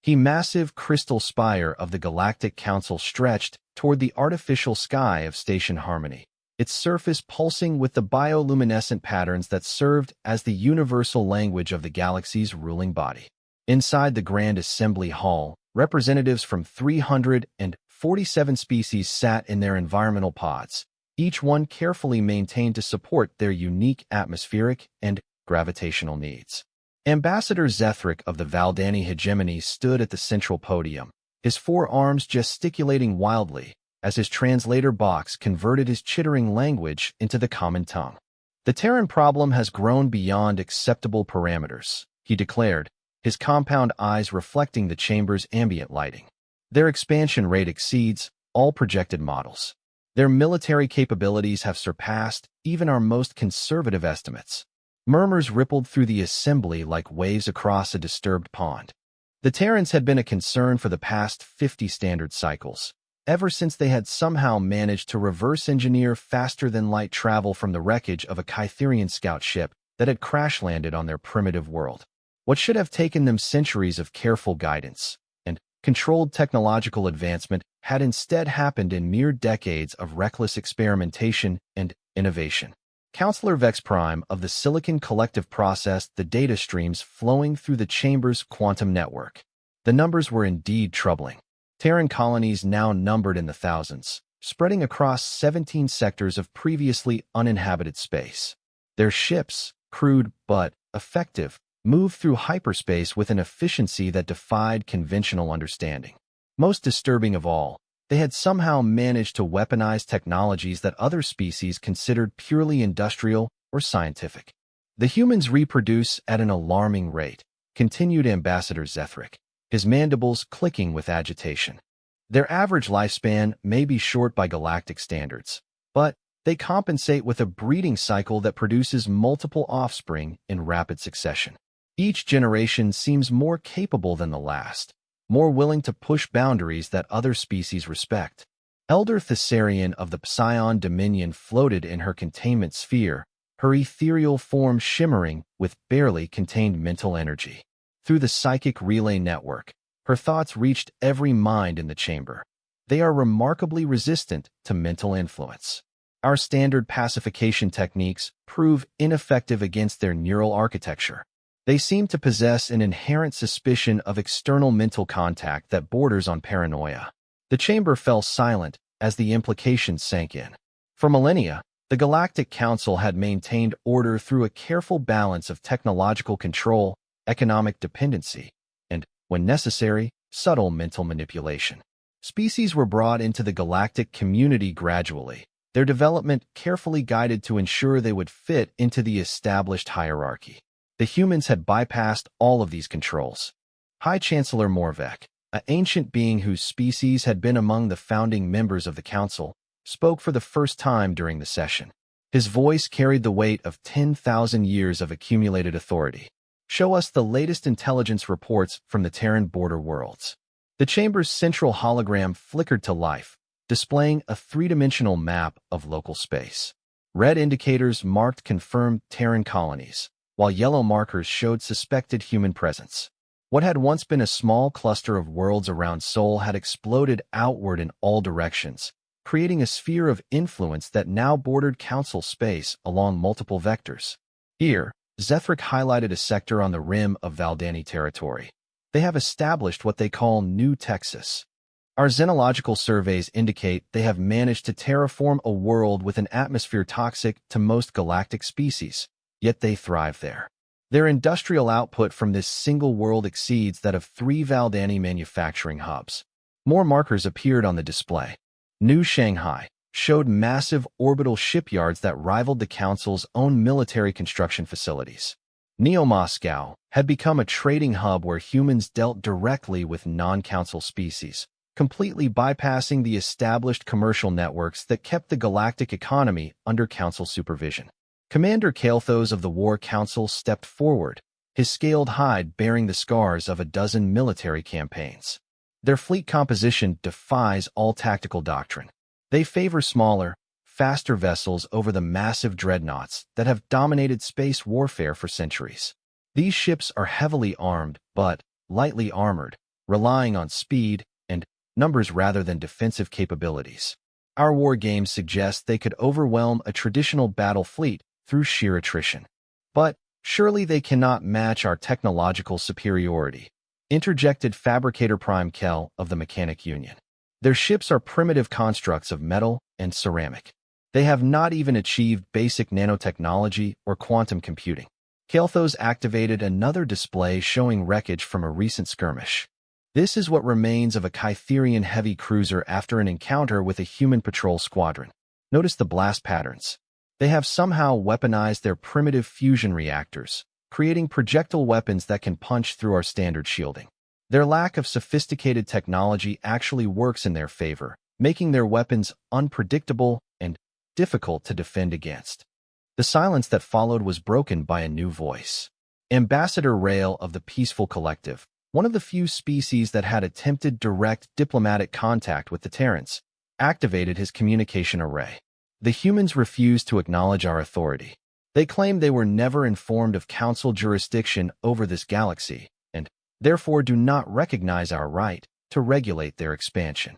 The massive crystal spire of the Galactic Council stretched toward the artificial sky of Station Harmony, its surface pulsing with the bioluminescent patterns that served as the universal language of the galaxy's ruling body. Inside the Grand Assembly Hall, representatives from 347 species sat in their environmental pods, each one carefully maintained to support their unique atmospheric and gravitational needs. Ambassador Zethric of the Valdani hegemony stood at the central podium, his four arms gesticulating wildly as his translator box converted his chittering language into the common tongue. The Terran problem has grown beyond acceptable parameters, he declared, his compound eyes reflecting the chamber's ambient lighting. Their expansion rate exceeds all projected models. Their military capabilities have surpassed even our most conservative estimates. Murmurs rippled through the assembly like waves across a disturbed pond. The Terrans had been a concern for the past 50 standard cycles, ever since they had somehow managed to reverse-engineer faster-than-light travel from the wreckage of a Kytherian scout ship that had crash-landed on their primitive world. What should have taken them centuries of careful guidance and controlled technological advancement had instead happened in mere decades of reckless experimentation and innovation. Counselor Vex Prime of the Silicon Collective processed the data streams flowing through the chamber's quantum network. The numbers were indeed troubling. Terran colonies now numbered in the thousands, spreading across 17 sectors of previously uninhabited space. Their ships, crude but effective, moved through hyperspace with an efficiency that defied conventional understanding. Most disturbing of all, they had somehow managed to weaponize technologies that other species considered purely industrial or scientific. The humans reproduce at an alarming rate, continued Ambassador Zethric, his mandibles clicking with agitation. Their average lifespan may be short by galactic standards, but they compensate with a breeding cycle that produces multiple offspring in rapid succession. Each generation seems more capable than the last, more willing to push boundaries that other species respect. Elder Thessarian of the Psion Dominion floated in her containment sphere, her ethereal form shimmering with barely contained mental energy. Through the psychic relay network, her thoughts reached every mind in the chamber. They are remarkably resistant to mental influence. Our standard pacification techniques prove ineffective against their neural architecture. They seem to possess an inherent suspicion of external mental contact that borders on paranoia. The chamber fell silent as the implications sank in. For millennia, the Galactic Council had maintained order through a careful balance of technological control, economic dependency, and, when necessary, subtle mental manipulation. Species were brought into the galactic community gradually, their development carefully guided to ensure they would fit into the established hierarchy. The humans had bypassed all of these controls. High Chancellor Morvek, an ancient being whose species had been among the founding members of the Council, spoke for the first time during the session. His voice carried the weight of 10,000 years of accumulated authority. Show us the latest intelligence reports from the Terran border worlds. The chamber's central hologram flickered to life, displaying a three-dimensional map of local space. Red indicators marked confirmed Terran colonies, while yellow markers showed suspected human presence. What had once been a small cluster of worlds around Sol had exploded outward in all directions, creating a sphere of influence that now bordered Council space along multiple vectors. Here, Zethric highlighted a sector on the rim of Valdani territory. They have established what they call New Texas. Our xenological surveys indicate they have managed to terraform a world with an atmosphere toxic to most galactic species, yet they thrive there. Their industrial output from this single world exceeds that of 3 Valdani manufacturing hubs. More markers appeared on the display. New Shanghai showed massive orbital shipyards that rivaled the Council's own military construction facilities. Neo-Moscow had become a trading hub where humans dealt directly with non-Council species, completely bypassing the established commercial networks that kept the galactic economy under Council supervision. Commander Kael'thos of the War Council stepped forward, his scaled hide bearing the scars of a dozen military campaigns. Their fleet composition defies all tactical doctrine. They favor smaller, faster vessels over the massive dreadnoughts that have dominated space warfare for centuries. These ships are heavily armed, but lightly armored, relying on speed and numbers rather than defensive capabilities. Our war games suggest they could overwhelm a traditional battle fleet through sheer attrition. But surely they cannot match our technological superiority, interjected Fabricator Prime Kell of the Mechanic Union. Their ships are primitive constructs of metal and ceramic. They have not even achieved basic nanotechnology or quantum computing. Kelthos activated another display showing wreckage from a recent skirmish. This is what remains of a Kytherian heavy cruiser after an encounter with a human patrol squadron. Notice the blast patterns. They have somehow weaponized their primitive fusion reactors, creating projectile weapons that can punch through our standard shielding. Their lack of sophisticated technology actually works in their favor, making their weapons unpredictable and difficult to defend against. The silence that followed was broken by a new voice. Ambassador Rail of the Peaceful Collective, one of the few species that had attempted direct diplomatic contact with the Terrans, activated his communication array. The humans refused to acknowledge our authority. They claimed they were never informed of Council jurisdiction over this galaxy, and therefore do not recognize our right to regulate their expansion.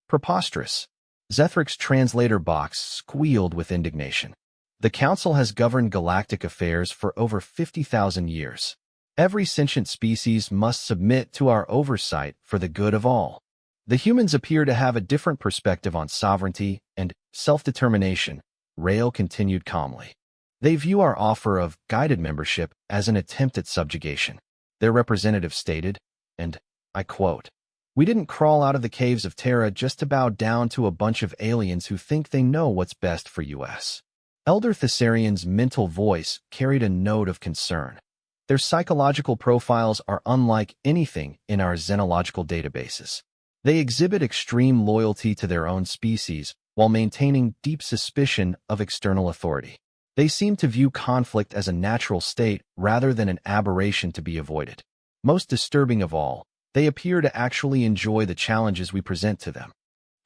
Preposterous. Zethric's translator box squealed with indignation. The Council has governed galactic affairs for over 50,000 years. Every sentient species must submit to our oversight for the good of all. The humans appear to have a different perspective on sovereignty and self-determination, Rail continued calmly. They view our offer of guided membership as an attempt at subjugation. Their representative stated, and I quote, "We didn't crawl out of the caves of Terra just to bow down to a bunch of aliens who think they know what's best for us." Elder Thessarian's mental voice carried a note of concern. Their psychological profiles are unlike anything in our xenological databases. They exhibit extreme loyalty to their own species while maintaining deep suspicion of external authority. They seem to view conflict as a natural state rather than an aberration to be avoided. Most disturbing of all, they appear to actually enjoy the challenges we present to them.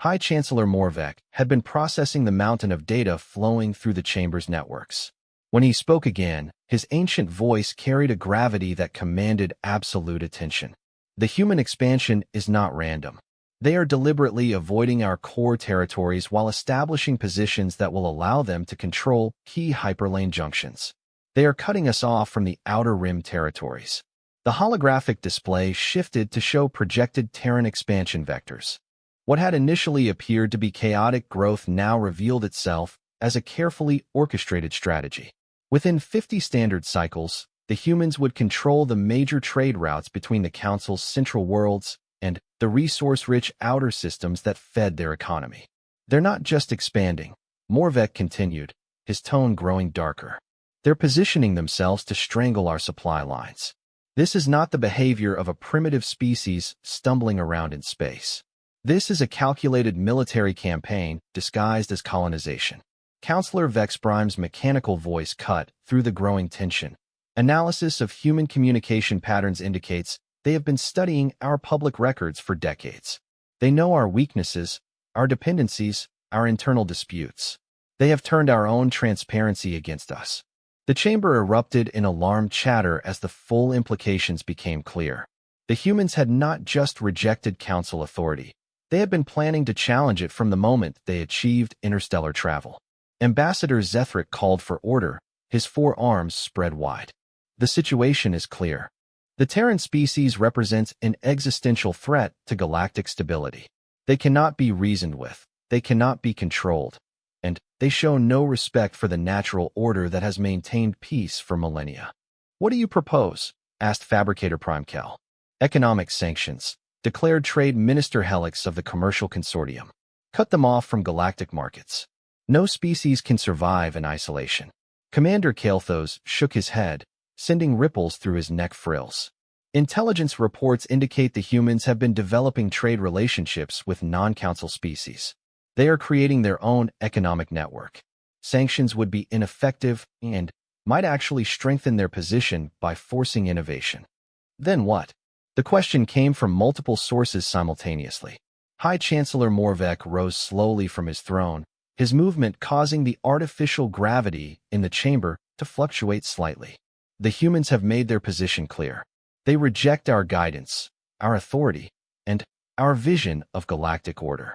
High Chancellor Morvek had been processing the mountain of data flowing through the chamber's networks. When he spoke again, his ancient voice carried a gravity that commanded absolute attention. The human expansion is not random. They are deliberately avoiding our core territories while establishing positions that will allow them to control key hyperlane junctions. They are cutting us off from the outer rim territories. The holographic display shifted to show projected Terran expansion vectors. What had initially appeared to be chaotic growth now revealed itself as a carefully orchestrated strategy. Within 50 standard cycles, the humans would control the major trade routes between the Council's central worlds and the resource-rich outer systems that fed their economy. They're not just expanding, Morvek continued, his tone growing darker. They're positioning themselves to strangle our supply lines. This is not the behavior of a primitive species stumbling around in space. This is a calculated military campaign disguised as colonization. Counselor Vexprime's mechanical voice cut through the growing tension. Analysis of human communication patterns indicates they have been studying our public records for decades. They know our weaknesses, our dependencies, our internal disputes. They have turned our own transparency against us. The chamber erupted in alarmed chatter as the full implications became clear. The humans had not just rejected Council authority. They had been planning to challenge it from the moment they achieved interstellar travel. Ambassador Zethric called for order, his four arms spread wide. The situation is clear. The Terran species represents an existential threat to galactic stability. They cannot be reasoned with, they cannot be controlled, and they show no respect for the natural order that has maintained peace for millennia. "What do you propose?" asked Fabricator Prime Kell. "Economic sanctions," declared Trade Minister Helix of the Commercial Consortium. "Cut them off from galactic markets. No species can survive in isolation." Commander Kelthos shook his head, sending ripples through his neck frills. Intelligence reports indicate the humans have been developing trade relationships with non-council species. They are creating their own economic network. Sanctions would be ineffective and might actually strengthen their position by forcing innovation. Then what? The question came from multiple sources simultaneously. High Chancellor Morvek rose slowly from his throne, his movement causing the artificial gravity in the chamber to fluctuate slightly. The humans have made their position clear. They reject our guidance, our authority, and our vision of galactic order.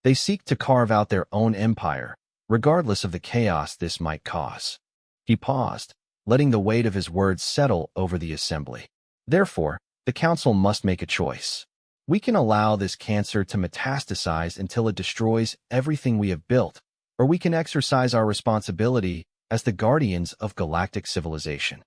They seek to carve out their own empire, regardless of the chaos this might cause. He paused, letting the weight of his words settle over the assembly. Therefore, the council must make a choice. We can allow this cancer to metastasize until it destroys everything we have built, or we can exercise our responsibility as the guardians of galactic civilization.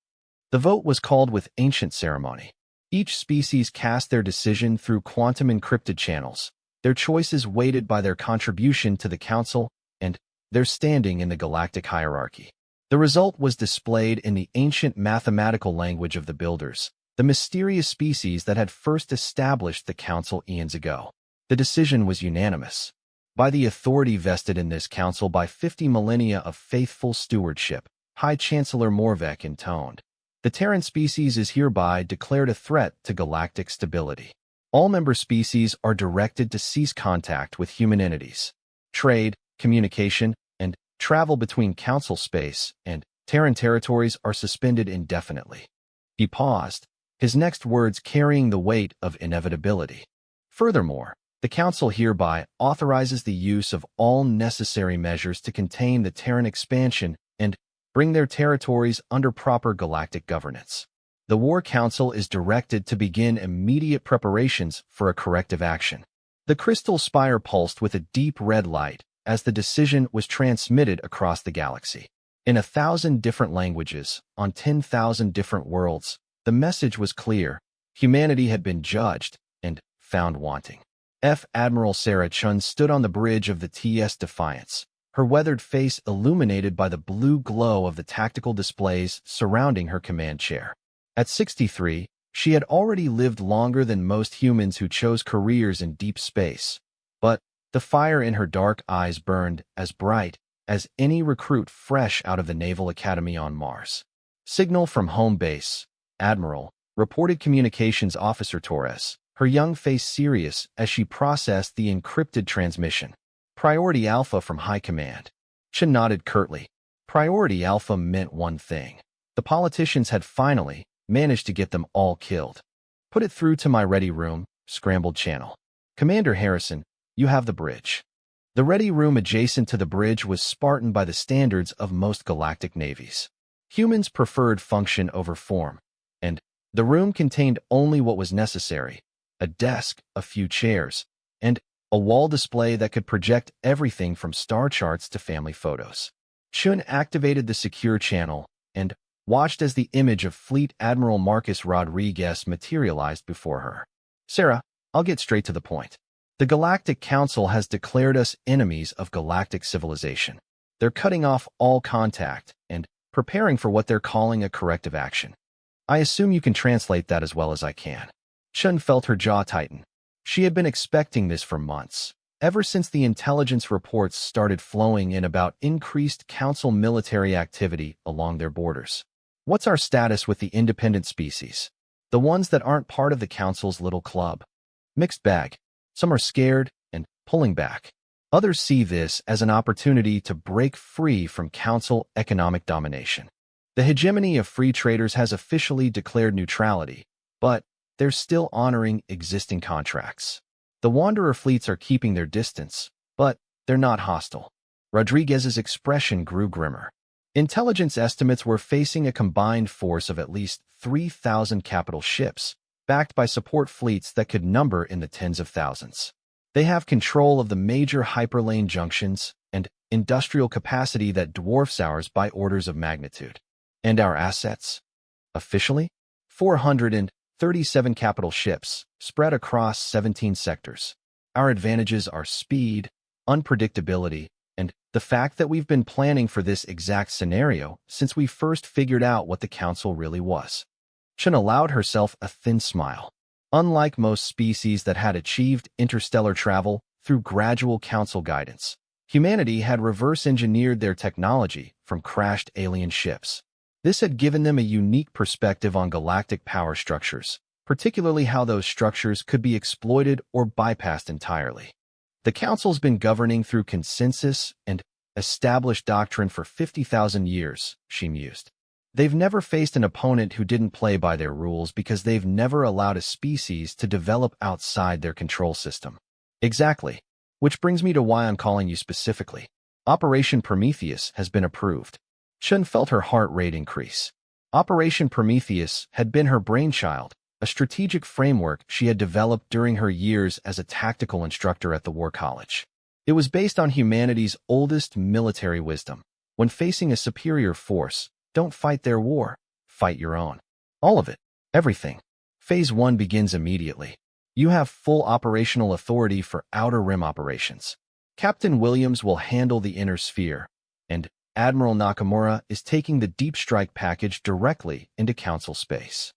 The vote was called with ancient ceremony. Each species cast their decision through quantum encrypted channels, their choices weighted by their contribution to the council and their standing in the galactic hierarchy. The result was displayed in the ancient mathematical language of the Builders, the mysterious species that had first established the council eons ago. The decision was unanimous. By the authority vested in this council by 50 millennia of faithful stewardship, High Chancellor Morvek intoned, the Terran species is hereby declared a threat to galactic stability. All member species are directed to cease contact with human entities. Trade, communication, and travel between council space and Terran territories are suspended indefinitely. He paused, his next words carrying the weight of inevitability. Furthermore, the Council hereby authorizes the use of all necessary measures to contain the Terran expansion and bring their territories under proper galactic governance. The War Council is directed to begin immediate preparations for a corrective action. The crystal spire pulsed with a deep red light as the decision was transmitted across the galaxy. In 1,000 different languages, on 10,000 different worlds, the message was clear. Humanity had been judged and found wanting. Admiral Sarah Chun stood on the bridge of the TS Defiance, her weathered face illuminated by the blue glow of the tactical displays surrounding her command chair. At 63, she had already lived longer than most humans who chose careers in deep space, but the fire in her dark eyes burned as bright as any recruit fresh out of the Naval Academy on Mars. Signal from home base, Admiral, reported Communications Officer Torres, her young face serious as she processed the encrypted transmission. Priority Alpha from High Command. Chen nodded curtly. Priority Alpha meant one thing. The politicians had finally managed to get them all killed. Put it through to my ready room, scrambled channel. Commander Harrison, you have the bridge. The ready room adjacent to the bridge was Spartan by the standards of most galactic navies. Humans preferred function over form, and the room contained only what was necessary: a desk, a few chairs, and a wall display that could project everything from star charts to family photos. Chun activated the secure channel and watched as the image of Fleet Admiral Marcus Rodriguez materialized before her. Sarah, I'll get straight to the point. The Galactic Council has declared us enemies of galactic civilization. They're cutting off all contact and preparing for what they're calling a corrective action. I assume you can translate that as well as I can. Chun felt her jaw tighten. She had been expecting this for months, ever since the intelligence reports started flowing in about increased Council military activity along their borders. What's our status with the independent species? The ones that aren't part of the Council's little club? Mixed bag. Some are scared and pulling back. Others see this as an opportunity to break free from Council economic domination. The hegemony of free traders has officially declared neutrality, but they're still honoring existing contracts. The Wanderer fleets are keeping their distance, but they're not hostile. Rodriguez's expression grew grimmer. Intelligence estimates were facing a combined force of at least 3,000 capital ships, backed by support fleets that could number in the tens of thousands. They have control of the major hyperlane junctions and industrial capacity that dwarfs ours by orders of magnitude. And our assets? Officially? 437 capital ships, spread across 17 sectors. Our advantages are speed, unpredictability, and the fact that we've been planning for this exact scenario since we first figured out what the Council really was. Chen allowed herself a thin smile. Unlike most species that had achieved interstellar travel through gradual Council guidance, humanity had reverse-engineered their technology from crashed alien ships. This had given them a unique perspective on galactic power structures, particularly how those structures could be exploited or bypassed entirely. The Council's been governing through consensus and established doctrine for 50,000 years, she mused. They've never faced an opponent who didn't play by their rules because they've never allowed a species to develop outside their control system. Exactly. Which brings me to why I'm calling you specifically. Operation Prometheus has been approved. Chun felt her heart rate increase. Operation Prometheus had been her brainchild, a strategic framework she had developed during her years as a tactical instructor at the War College. It was based on humanity's oldest military wisdom. When facing a superior force, don't fight their war, fight your own. All of it. Everything. Phase 1 begins immediately. You have full operational authority for Outer Rim operations. Captain Williams will handle the inner sphere, and Admiral Nakamura is taking the deep strike package directly into Council space.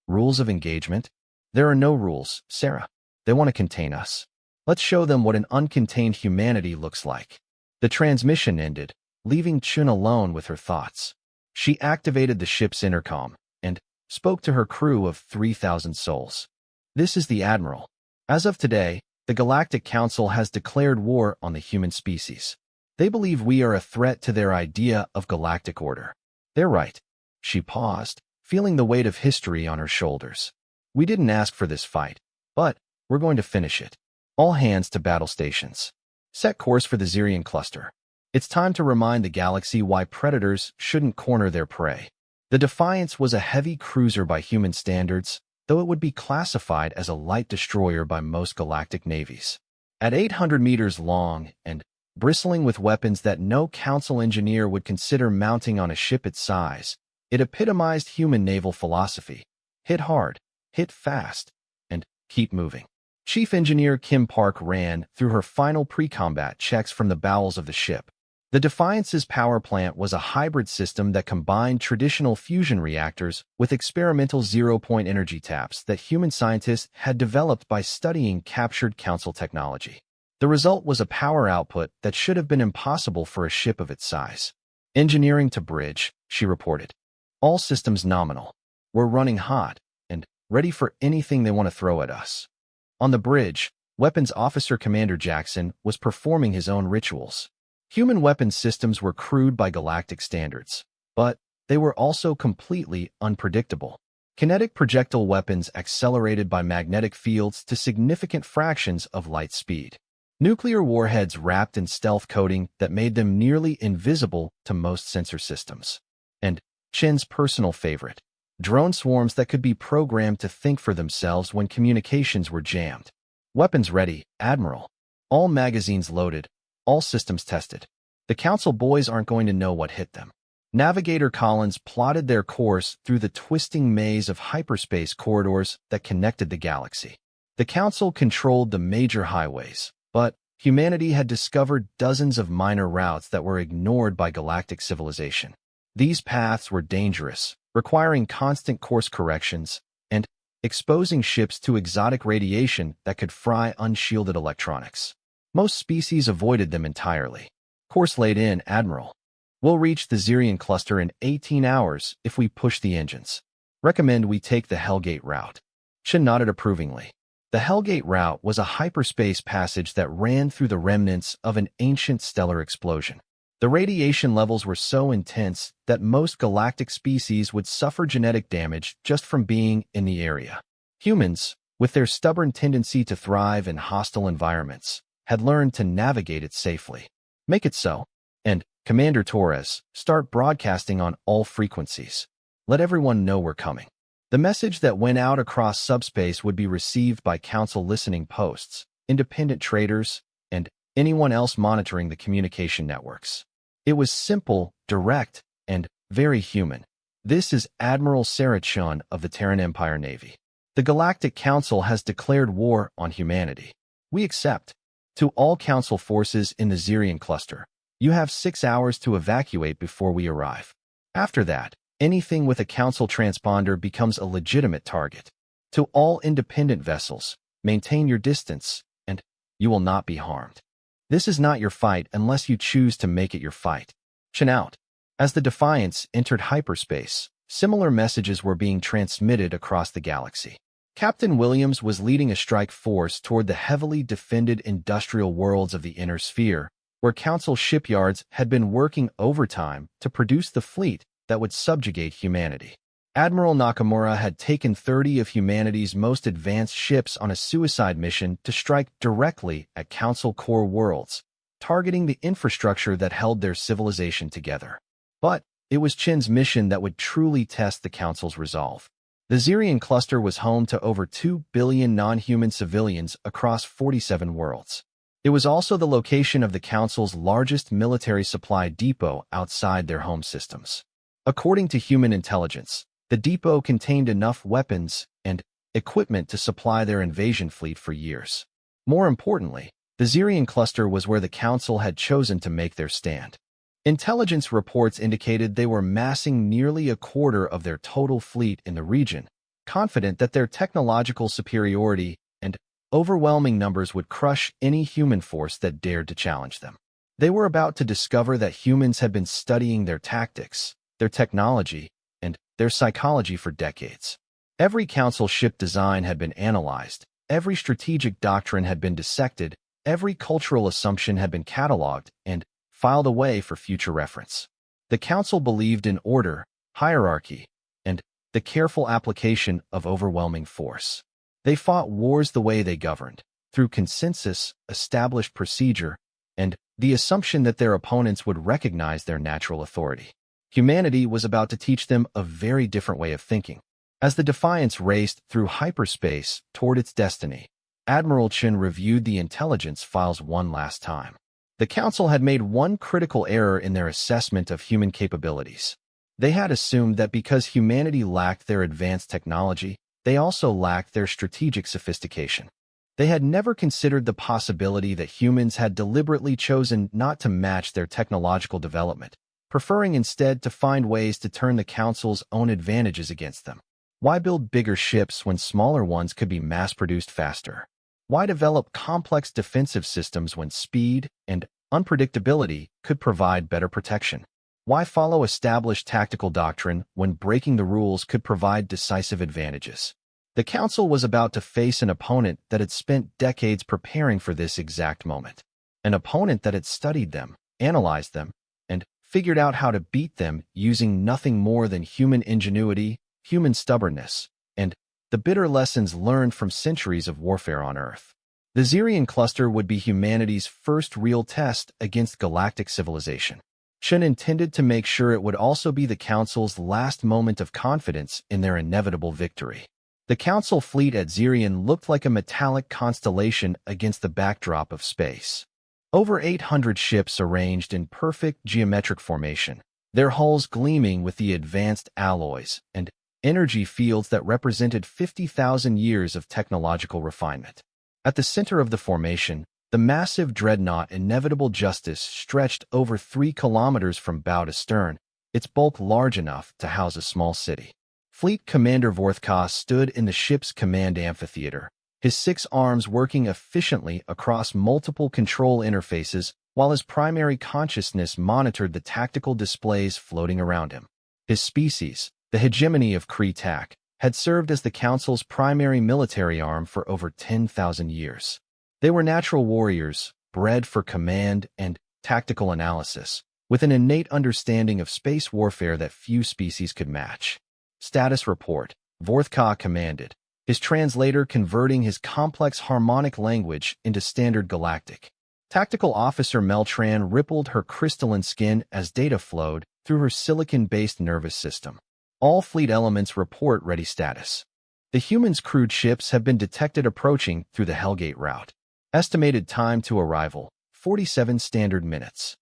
Rules of engagement? There are no rules, Sarah. They want to contain us. Let's show them what an uncontained humanity looks like. The transmission ended, leaving Chun alone with her thoughts. She activated the ship's intercom and spoke to her crew of 3,000 souls. This is the Admiral. As of today, the Galactic Council has declared war on the human species. They believe we are a threat to their idea of galactic order. They're right. She paused, feeling the weight of history on her shoulders. We didn't ask for this fight, but we're going to finish it. All hands to battle stations. Set course for the Xerion cluster. It's time to remind the galaxy why predators shouldn't corner their prey. The Defiance was a heavy cruiser by human standards, though it would be classified as a light destroyer by most galactic navies. At 800 meters long and bristling with weapons that no Council engineer would consider mounting on a ship its size, it epitomized human naval philosophy. Hit hard, hit fast, and keep moving. Chief Engineer Kim Park ran through her final pre-combat checks from the bowels of the ship. The Defiance's power plant was a hybrid system that combined traditional fusion reactors with experimental zero-point energy taps that human scientists had developed by studying captured Council technology. The result was a power output that should have been impossible for a ship of its size. Engineering to bridge, she reported. All systems nominal. We're running hot and ready for anything they want to throw at us. On the bridge, Weapons Officer Commander Jackson was performing his own rituals. Human weapons systems were crude by galactic standards, but they were also completely unpredictable. Kinetic projectile weapons accelerated by magnetic fields to significant fractions of light speed. Nuclear warheads wrapped in stealth coating that made them nearly invisible to most sensor systems. And Chen's personal favorite, drone swarms that could be programmed to think for themselves when communications were jammed. Weapons ready, Admiral. All magazines loaded, all systems tested. The Council boys aren't going to know what hit them. Navigator Collins plotted their course through the twisting maze of hyperspace corridors that connected the galaxy. The Council controlled the major highways, but humanity had discovered dozens of minor routes that were ignored by galactic civilization. These paths were dangerous, requiring constant course corrections, and exposing ships to exotic radiation that could fry unshielded electronics. Most species avoided them entirely. Course laid in, Admiral. We'll reach the Xerion cluster in 18 hours if we push the engines. Recommend we take the Hellgate route. Chen nodded approvingly. The Hellgate route was a hyperspace passage that ran through the remnants of an ancient stellar explosion. The radiation levels were so intense that most galactic species would suffer genetic damage just from being in the area. Humans, with their stubborn tendency to thrive in hostile environments, had learned to navigate it safely. Make it so. And, Commander Torres, start broadcasting on all frequencies. Let everyone know we're coming. The message that went out across subspace would be received by Council listening posts, independent traders, and anyone else monitoring the communication networks. It was simple, direct, and very human. This is Admiral Sarah Chun of the Terran Empire Navy. The Galactic Council has declared war on humanity. We accept. To all Council forces in the Xerion cluster, you have 6 hours to evacuate before we arrive. After that, anything with a Council transponder becomes a legitimate target. To all independent vessels, maintain your distance, and you will not be harmed. This is not your fight unless you choose to make it your fight. Chin out. As the Defiance entered hyperspace, similar messages were being transmitted across the galaxy. Captain Williams was leading a strike force toward the heavily defended industrial worlds of the inner sphere, where Council shipyards had been working overtime to produce the fleet that would subjugate humanity. Admiral Nakamura had taken 30 of humanity's most advanced ships on a suicide mission to strike directly at Council core worlds, targeting the infrastructure that held their civilization together. But it was Chin's mission that would truly test the Council's resolve. The Zirian cluster was home to over 2 billion non-human civilians across 47 worlds. It was also the location of the Council's largest military supply depot outside their home systems. According to human intelligence, the depot contained enough weapons and equipment to supply their invasion fleet for years. More importantly, the Zirian cluster was where the Council had chosen to make their stand. Intelligence reports indicated they were massing nearly a quarter of their total fleet in the region, confident that their technological superiority and overwhelming numbers would crush any human force that dared to challenge them. They were about to discover that humans had been studying their tactics, their technology, and their psychology for decades. Every Council ship design had been analyzed, every strategic doctrine had been dissected, every cultural assumption had been cataloged and filed away for future reference. The Council believed in order, hierarchy, and the careful application of overwhelming force. They fought wars the way they governed, through consensus, established procedure, and the assumption that their opponents would recognize their natural authority. Humanity was about to teach them a very different way of thinking. As the Defiance raced through hyperspace toward its destiny, Admiral Chin reviewed the intelligence files one last time. The Council had made one critical error in their assessment of human capabilities. They had assumed that because humanity lacked their advanced technology, they also lacked their strategic sophistication. They had never considered the possibility that humans had deliberately chosen not to match their technological development, preferring instead to find ways to turn the Council's own advantages against them. Why build bigger ships when smaller ones could be mass-produced faster? Why develop complex defensive systems when speed and unpredictability could provide better protection? Why follow established tactical doctrine when breaking the rules could provide decisive advantages? The Council was about to face an opponent that had spent decades preparing for this exact moment. An opponent that had studied them, analyzed them, and figured out how to beat them using nothing more than human ingenuity, human stubbornness, and the bitter lessons learned from centuries of warfare on Earth. The Zirian cluster would be humanity's first real test against galactic civilization. Chen intended to make sure it would also be the Council's last moment of confidence in their inevitable victory. The Council fleet at Zirian looked like a metallic constellation against the backdrop of space. Over 800 ships arranged in perfect geometric formation, their hulls gleaming with the advanced alloys and energy fields that represented 50,000 years of technological refinement. At the center of the formation, the massive dreadnought Inevitable Justice stretched over 3 kilometers from bow to stern, its bulk large enough to house a small city. Fleet Commander Vorthka stood in the ship's command amphitheater, his 6 arms working efficiently across multiple control interfaces while his primary consciousness monitored the tactical displays floating around him. His species, the hegemony of Kree-Tak, had served as the Council's primary military arm for over 10,000 years. They were natural warriors, bred for command and tactical analysis, with an innate understanding of space warfare that few species could match. Status report, Vorthka commanded, his translator converting his complex harmonic language into standard galactic. Tactical Officer Meltran rippled her crystalline skin as data flowed through her silicon-based nervous system. All fleet elements report ready status. The humans' crewed ships have been detected approaching through the Hellgate route. Estimated time to arrival, 47 standard minutes.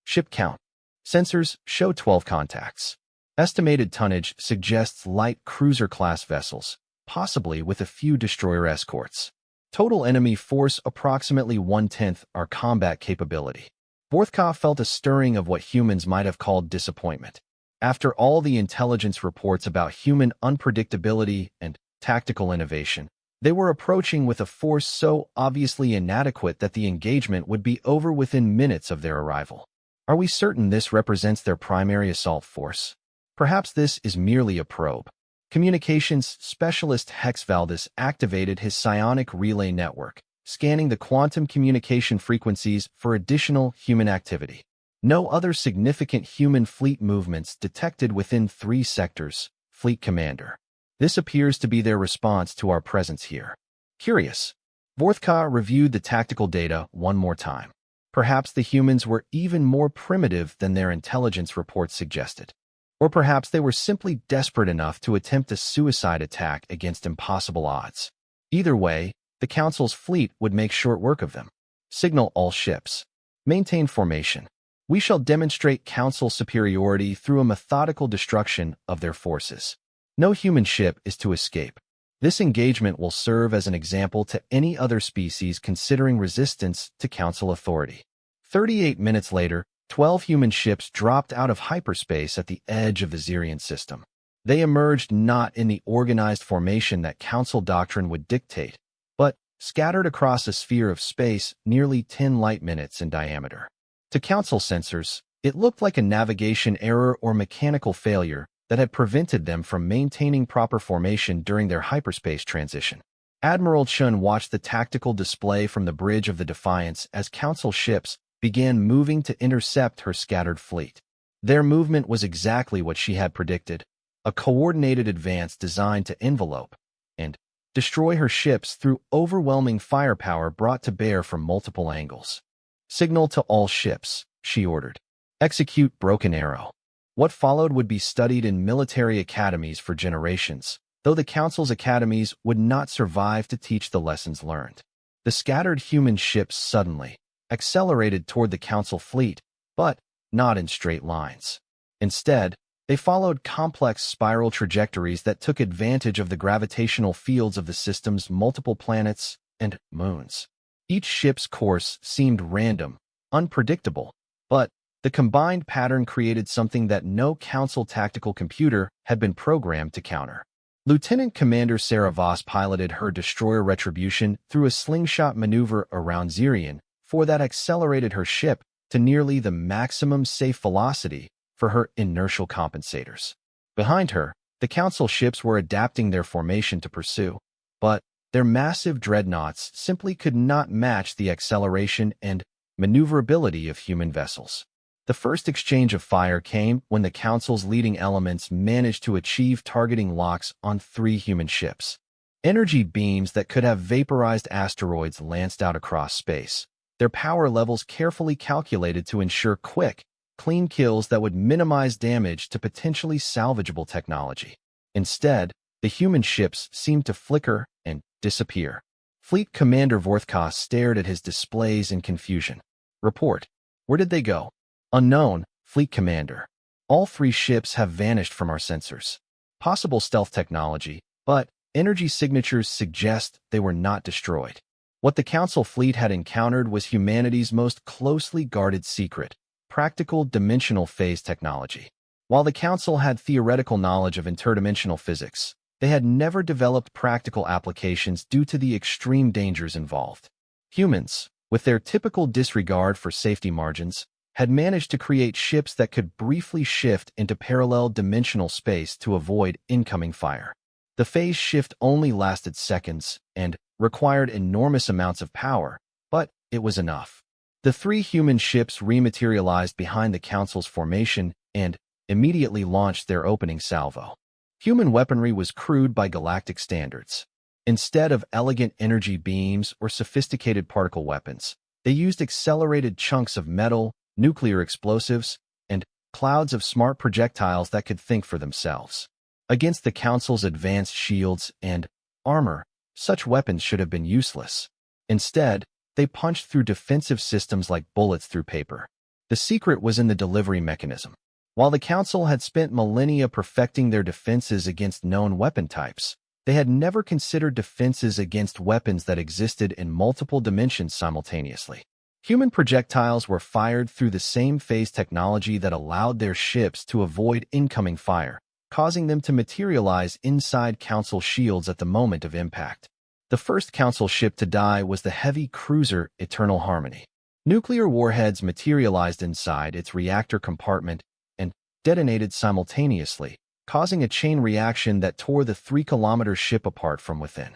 Ship count. Sensors show 12 contacts. Estimated tonnage suggests light cruiser-class vessels, possibly with a few destroyer escorts. Total enemy force approximately 1/10 our combat capability. Vorthka felt a stirring of what humans might have called disappointment. After all the intelligence reports about human unpredictability and tactical innovation, they were approaching with a force so obviously inadequate that the engagement would be over within minutes of their arrival. Are we certain this represents their primary assault force? Perhaps this is merely a probe. Communications specialist Hex Valdis activated his psionic relay network, scanning the quantum communication frequencies for additional human activity. No other significant human fleet movements detected within 3 sectors, Fleet Commander. This appears to be their response to our presence here. Curious. Vorthka reviewed the tactical data one more time. Perhaps the humans were even more primitive than their intelligence reports suggested. Or perhaps they were simply desperate enough to attempt a suicide attack against impossible odds. Either way, the Council's fleet would make short work of them. Signal all ships. Maintain formation. We shall demonstrate Council superiority through a methodical destruction of their forces. No human ship is to escape. This engagement will serve as an example to any other species considering resistance to Council authority. 38 minutes later, 12 human ships dropped out of hyperspace at the edge of the Zirian system. They emerged not in the organized formation that Council doctrine would dictate, but scattered across a sphere of space nearly 10 light-minutes in diameter. To Council sensors, it looked like a navigation error or mechanical failure that had prevented them from maintaining proper formation during their hyperspace transition. Admiral Chun watched the tactical display from the bridge of the Defiance as Council ships began moving to intercept her scattered fleet. Their movement was exactly what she had predicted, a coordinated advance designed to envelope and destroy her ships through overwhelming firepower brought to bear from multiple angles. Signal to all ships, she ordered. Execute Broken Arrow. What followed would be studied in military academies for generations, though the Council's academies would not survive to teach the lessons learned. The scattered human ships suddenly accelerated toward the Council fleet, but not in straight lines. Instead, they followed complex spiral trajectories that took advantage of the gravitational fields of the system's multiple planets and moons. Each ship's course seemed random, unpredictable, but the combined pattern created something that no Council tactical computer had been programmed to counter. Lieutenant Commander Sarah Voss piloted her destroyer Retribution through a slingshot maneuver around Zirian, for that accelerated her ship to nearly the maximum safe velocity for her inertial compensators. Behind her, the Council ships were adapting their formation to pursue, but their massive dreadnoughts simply could not match the acceleration and maneuverability of human vessels. The first exchange of fire came when the Council's leading elements managed to achieve targeting locks on 3 human ships. Energy beams that could have vaporized asteroids lanced out across space, their power levels carefully calculated to ensure quick, clean kills that would minimize damage to potentially salvageable technology. Instead, the human ships seemed to flicker and disappear. Fleet Commander Vorthka stared at his displays in confusion. Report. Where did they go? Unknown, Fleet Commander. All 3 ships have vanished from our sensors. Possible stealth technology, but energy signatures suggest they were not destroyed. What the Council fleet had encountered was humanity's most closely guarded secret, practical dimensional phase technology. While the Council had theoretical knowledge of interdimensional physics, they had never developed practical applications due to the extreme dangers involved. Humans, with their typical disregard for safety margins, had managed to create ships that could briefly shift into parallel dimensional space to avoid incoming fire. The phase shift only lasted seconds and required enormous amounts of power, but it was enough. The 3 human ships rematerialized behind the Council's formation and immediately launched their opening salvo. Human weaponry was crude by galactic standards. Instead of elegant energy beams or sophisticated particle weapons, they used accelerated chunks of metal, nuclear explosives, and clouds of smart projectiles that could think for themselves. Against the Council's advanced shields and armor, such weapons should have been useless. Instead, they punched through defensive systems like bullets through paper. The secret was in the delivery mechanism. While the Council had spent millennia perfecting their defenses against known weapon types, they had never considered defenses against weapons that existed in multiple dimensions simultaneously. Human projectiles were fired through the same phase technology that allowed their ships to avoid incoming fire, causing them to materialize inside Council shields at the moment of impact. The first Council ship to die was the heavy cruiser Eternal Harmony. Nuclear warheads materialized inside its reactor compartment and detonated simultaneously, causing a chain reaction that tore the 3-kilometer ship apart from within.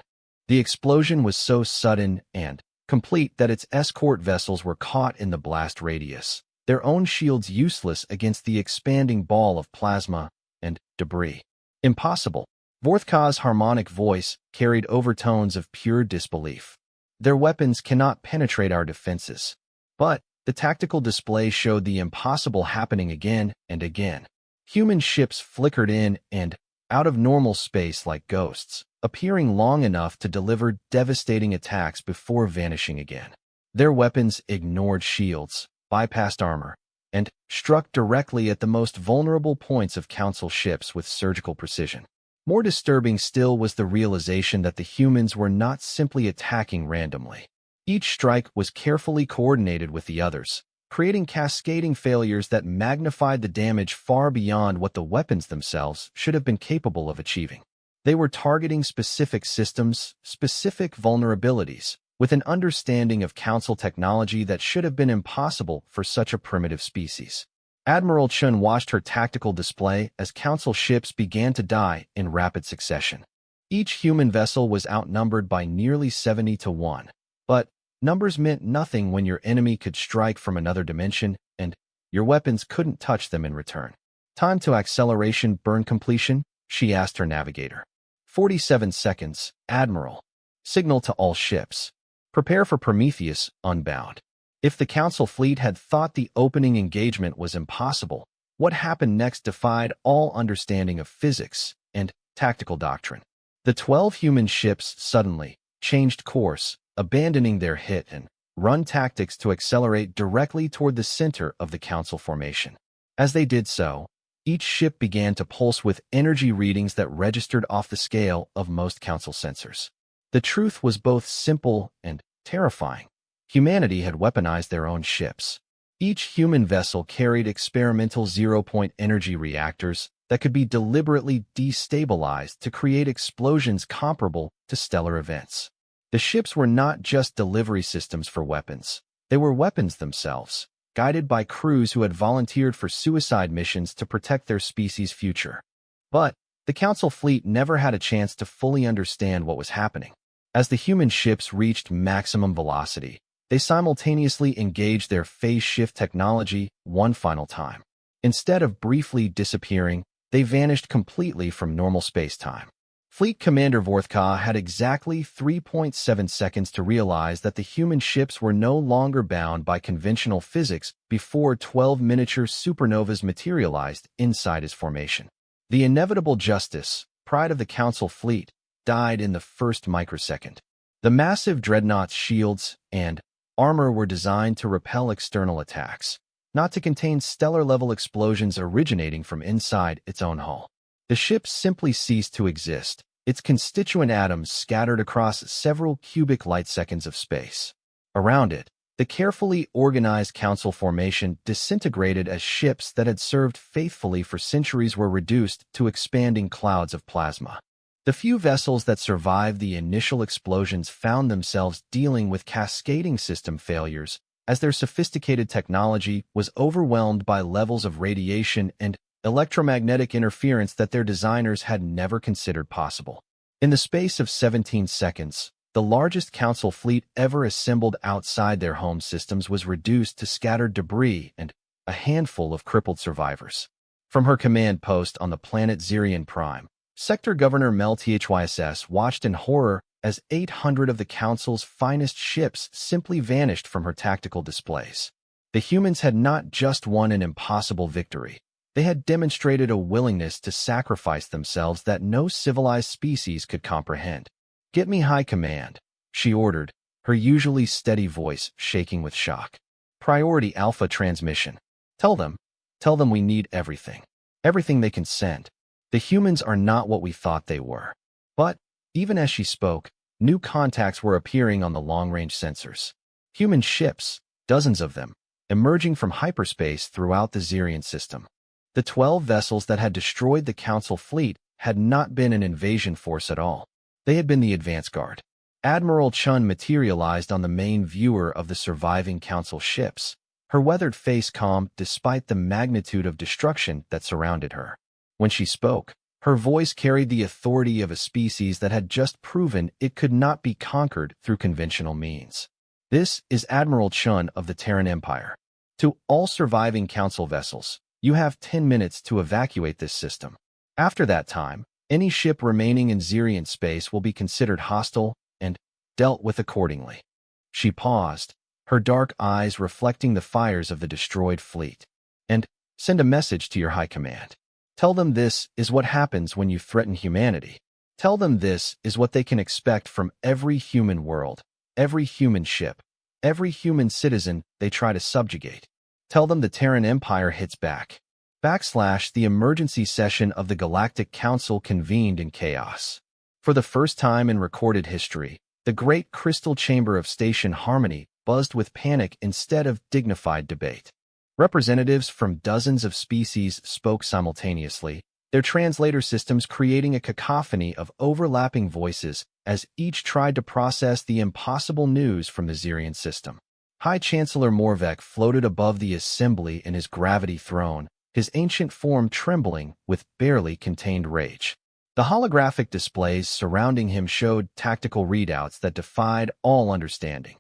The explosion was so sudden and complete that its escort vessels were caught in the blast radius, their own shields useless against the expanding ball of plasma and debris. Impossible. Vorthka's harmonic voice carried overtones of pure disbelief. Their weapons cannot penetrate our defenses. But the tactical display showed the impossible happening again and again. Human ships flickered in and out of normal space like ghosts, appearing long enough to deliver devastating attacks before vanishing again. Their weapons ignored shields, bypassed armor, and struck directly at the most vulnerable points of Council ships with surgical precision. More disturbing still was the realization that the humans were not simply attacking randomly. Each strike was carefully coordinated with the others, creating cascading failures that magnified the damage far beyond what the weapons themselves should have been capable of achieving. They were targeting specific systems, specific vulnerabilities, with an understanding of Council technology that should have been impossible for such a primitive species. Admiral Chun watched her tactical display as Council ships began to die in rapid succession. Each human vessel was outnumbered by nearly 70-1. But numbers meant nothing when your enemy could strike from another dimension and your weapons couldn't touch them in return. Time to acceleration burn completion, she asked her navigator. 47 seconds, Admiral. Signal to all ships. Prepare for Prometheus, unbound. If the Council fleet had thought the opening engagement was impossible, what happened next defied all understanding of physics and tactical doctrine. The 12 human ships suddenly changed course, abandoning their hit-and-run tactics to accelerate directly toward the center of the Council formation. As they did so, each ship began to pulse with energy readings that registered off the scale of most Council sensors. The truth was both simple and terrifying. Humanity had weaponized their own ships. Each human vessel carried experimental zero-point energy reactors that could be deliberately destabilized to create explosions comparable to stellar events. The ships were not just delivery systems for weapons. They were weapons themselves, guided by crews who had volunteered for suicide missions to protect their species' future. But the Council fleet never had a chance to fully understand what was happening. As the human ships reached maximum velocity, they simultaneously engaged their phase shift technology one final time. Instead of briefly disappearing, they vanished completely from normal space-time. Fleet Commander Vorthka had exactly 3.7 seconds to realize that the human ships were no longer bound by conventional physics before 12 miniature supernovas materialized inside his formation. The inevitable justice, pride of the Council fleet, died in the first microsecond. The massive dreadnought's shields and armor were designed to repel external attacks, not to contain stellar-level explosions originating from inside its own hull. The ship simply ceased to exist, its constituent atoms scattered across several cubic light-seconds of space. Around it, the carefully organized Council formation disintegrated as ships that had served faithfully for centuries were reduced to expanding clouds of plasma. The few vessels that survived the initial explosions found themselves dealing with cascading system failures as their sophisticated technology was overwhelmed by levels of radiation and electromagnetic interference that their designers had never considered possible. In the space of 17 seconds, the largest Council fleet ever assembled outside their home systems was reduced to scattered debris and a handful of crippled survivors. From her command post on the planet Zirian Prime, Sector Governor Mel THYSS watched in horror as 800 of the Council's finest ships simply vanished from her tactical displays. The humans had not just won an impossible victory. They had demonstrated a willingness to sacrifice themselves that no civilized species could comprehend. "Get me high command," she ordered, her usually steady voice shaking with shock. "Priority Alpha transmission. Tell them we need everything. Everything they can send. The humans are not what we thought they were." But even as she spoke, new contacts were appearing on the long-range sensors. Human ships, dozens of them, emerging from hyperspace throughout the Zirian system. The 12 vessels that had destroyed the Council fleet had not been an invasion force at all. They had been the advance guard. Admiral Chun materialized on the main viewer of the surviving Council ships, her weathered face calm despite the magnitude of destruction that surrounded her. When she spoke, her voice carried the authority of a species that had just proven it could not be conquered through conventional means. "This is Admiral Chun of the Terran Empire. To all surviving Council vessels, you have 10 minutes to evacuate this system. After that time, any ship remaining in Xerian space will be considered hostile and dealt with accordingly. She paused, her dark eyes reflecting the fires of the destroyed fleet. And send a message to your high command. Tell them this is what happens when you threaten humanity. Tell them this is what they can expect from every human world, every human ship, every human citizen they try to subjugate. Tell them the Terran Empire hits back. The emergency session of the Galactic Council convened in chaos. For the first time in recorded history, the great crystal chamber of Station Harmony buzzed with panic instead of dignified debate. Representatives from dozens of species spoke simultaneously, their translator systems creating a cacophony of overlapping voices as each tried to process the impossible news from the Xerian system. High Chancellor Morvek floated above the assembly in his gravity throne, his ancient form trembling with barely contained rage. The holographic displays surrounding him showed tactical readouts that defied all understanding.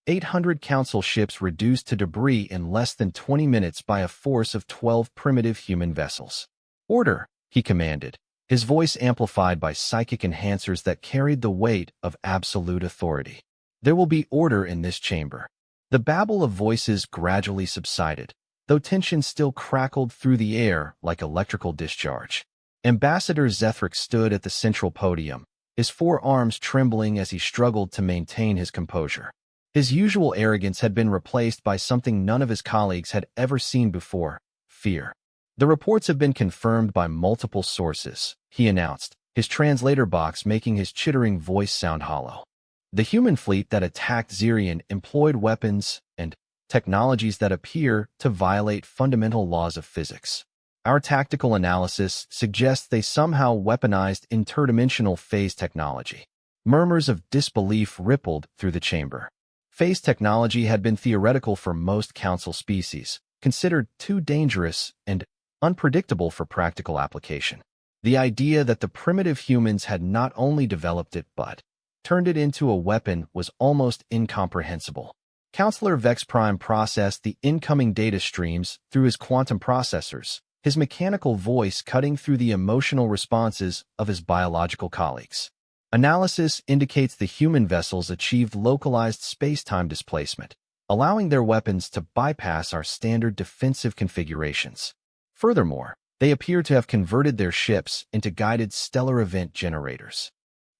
800 Council ships reduced to debris in less than 20 minutes by a force of 12 primitive human vessels. Order, he commanded, his voice amplified by psychic enhancers that carried the weight of absolute authority. There will be order in this chamber. The babble of voices gradually subsided, though tension still crackled through the air like electrical discharge. Ambassador Zethric stood at the central podium, his forearms trembling as he struggled to maintain his composure. His usual arrogance had been replaced by something none of his colleagues had ever seen before: fear. The reports have been confirmed by multiple sources, he announced, his translator box making his chittering voice sound hollow. The human fleet that attacked Xerian employed weapons and technologies that appear to violate fundamental laws of physics. Our tactical analysis suggests they somehow weaponized interdimensional phase technology. Murmurs of disbelief rippled through the chamber. Phase technology had been theoretical for most Council species, considered too dangerous and unpredictable for practical application. The idea that the primitive humans had not only developed it but turned it into a weapon was almost incomprehensible. Counselor Vex Prime processed the incoming data streams through his quantum processors, his mechanical voice cutting through the emotional responses of his biological colleagues. Analysis indicates the human vessels achieved localized space-time displacement, allowing their weapons to bypass our standard defensive configurations. Furthermore, they appear to have converted their ships into guided stellar event generators.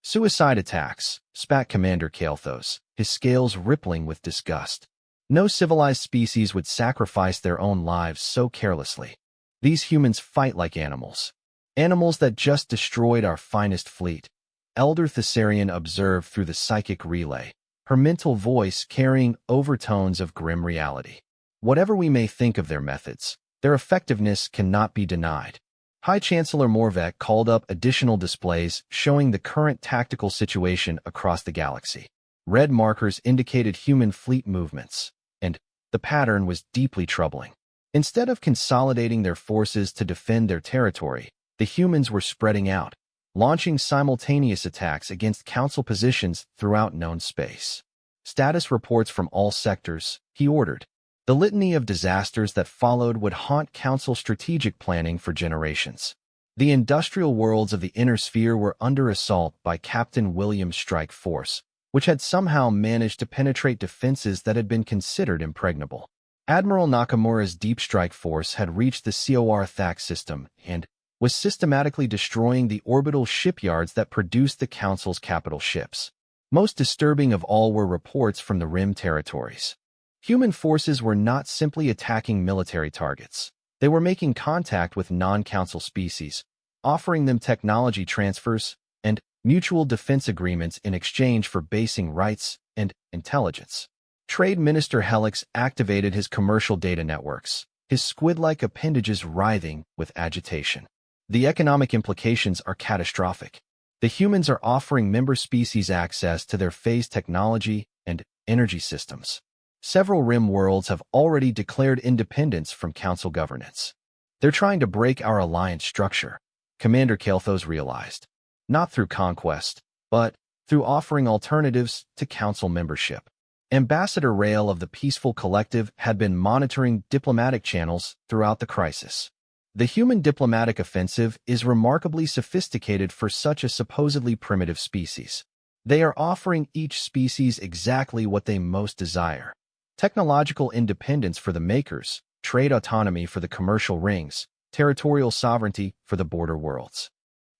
Suicide attacks, spat Commander Kael'thas, his scales rippling with disgust. No civilized species would sacrifice their own lives so carelessly. These humans fight like animals. Animals that just destroyed our finest fleet. Elder Thessarian observed through the psychic relay, her mental voice carrying overtones of grim reality. Whatever we may think of their methods, their effectiveness cannot be denied. High Chancellor Morvek called up additional displays showing the current tactical situation across the galaxy. Red markers indicated human fleet movements, and the pattern was deeply troubling. Instead of consolidating their forces to defend their territory, the humans were spreading out, launching simultaneous attacks against Council positions throughout known space. Status reports from all sectors, he ordered. The litany of disasters that followed would haunt Council strategic planning for generations. The industrial worlds of the Inner Sphere were under assault by Captain William's strike force, which had somehow managed to penetrate defenses that had been considered impregnable. Admiral Nakamura's deep strike force had reached the COR THAC system and was systematically destroying the orbital shipyards that produced the Council's capital ships. Most disturbing of all were reports from the Rim territories. Human forces were not simply attacking military targets. They were making contact with non-Council species, offering them technology transfers and mutual defense agreements in exchange for basing rights and intelligence. Trade Minister Helix activated his commercial data networks, his squid-like appendages writhing with agitation. The economic implications are catastrophic. The humans are offering member species access to their phase technology and energy systems. Several Rim worlds have already declared independence from Council governance. They're trying to break our alliance structure, Commander Kael'thas realized. Not through conquest, but through offering alternatives to Council membership. Ambassador Rail of the Peaceful Collective had been monitoring diplomatic channels throughout the crisis. The human diplomatic offensive is remarkably sophisticated for such a supposedly primitive species. They are offering each species exactly what they most desire: technological independence for the makers, trade autonomy for the commercial rings, territorial sovereignty for the border worlds.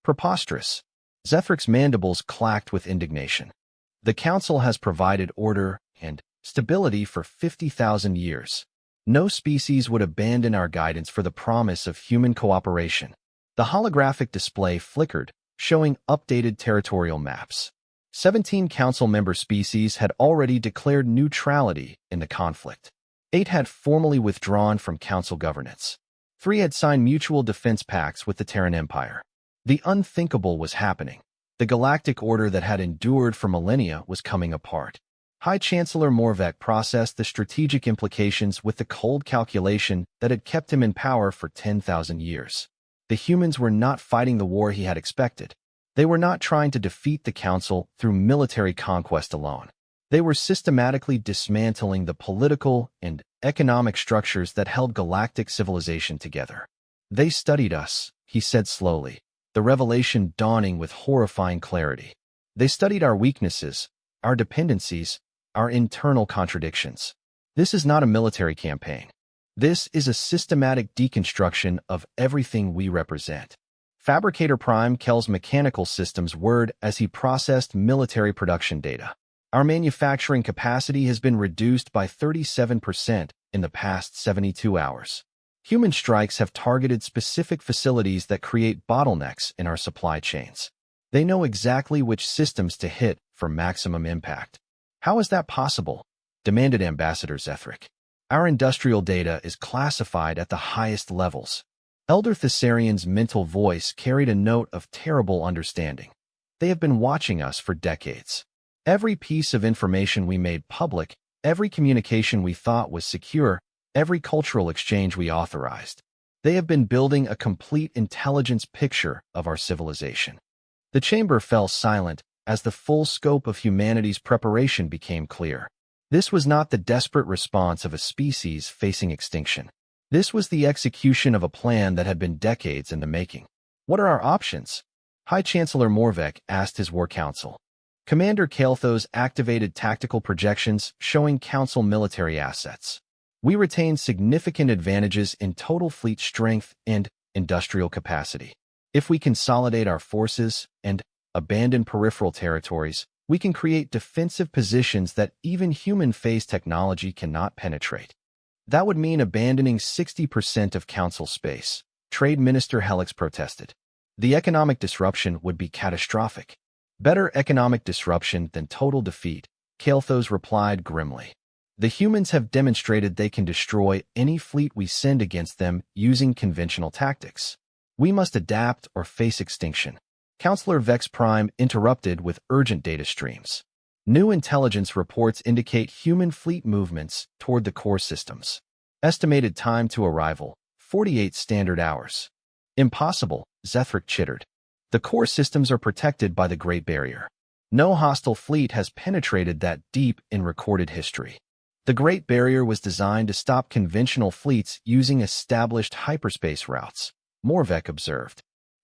Preposterous. Zethric's mandibles clacked with indignation. The Council has provided order and stability for 50,000 years. No species would abandon our guidance for the promise of human cooperation. The holographic display flickered, showing updated territorial maps. 17 Council member species had already declared neutrality in the conflict. 8 had formally withdrawn from Council governance. 3 had signed mutual defense pacts with the Terran Empire. The unthinkable was happening. The galactic order that had endured for millennia was coming apart. High Chancellor Morvek processed the strategic implications with the cold calculation that had kept him in power for 10,000 years. The humans were not fighting the war he had expected. They were not trying to defeat the Council through military conquest alone. They were systematically dismantling the political and economic structures that held galactic civilization together. They studied us, he said slowly, the revelation dawning with horrifying clarity. They studied our weaknesses, our dependencies, our internal contradictions. This is not a military campaign. This is a systematic deconstruction of everything we represent. Fabricator Prime Kel's mechanical systems whirred as he processed military production data. Our manufacturing capacity has been reduced by 37% in the past 72 hours. Human strikes have targeted specific facilities that create bottlenecks in our supply chains. They know exactly which systems to hit for maximum impact. How is that possible? Demanded Ambassador Zethric. Our industrial data is classified at the highest levels. Elder Thessarian's mental voice carried a note of terrible understanding. They have been watching us for decades. Every piece of information we made public, every communication we thought was secure, every cultural exchange we authorized. They have been building a complete intelligence picture of our civilization. The chamber fell silent as the full scope of humanity's preparation became clear. This was not the desperate response of a species facing extinction. This was the execution of a plan that had been decades in the making. What are our options? High Chancellor Morvek asked his War Council. Commander Kael'thos activated tactical projections showing Council military assets. We retain significant advantages in total fleet strength and industrial capacity. If we consolidate our forces and abandon peripheral territories, we can create defensive positions that even human-phased technology cannot penetrate. That would mean abandoning 60% of Council space, Trade Minister Helix protested. The economic disruption would be catastrophic. Better economic disruption than total defeat, Kael'thos replied grimly. The humans have demonstrated they can destroy any fleet we send against them using conventional tactics. We must adapt or face extinction. Counselor Vex Prime interrupted with urgent data streams. New intelligence reports indicate human fleet movements toward the core systems. Estimated time to arrival, 48 standard hours. Impossible, Zethric chittered. The core systems are protected by the Great Barrier. No hostile fleet has penetrated that deep in recorded history. The Great Barrier was designed to stop conventional fleets using established hyperspace routes, Morvek observed.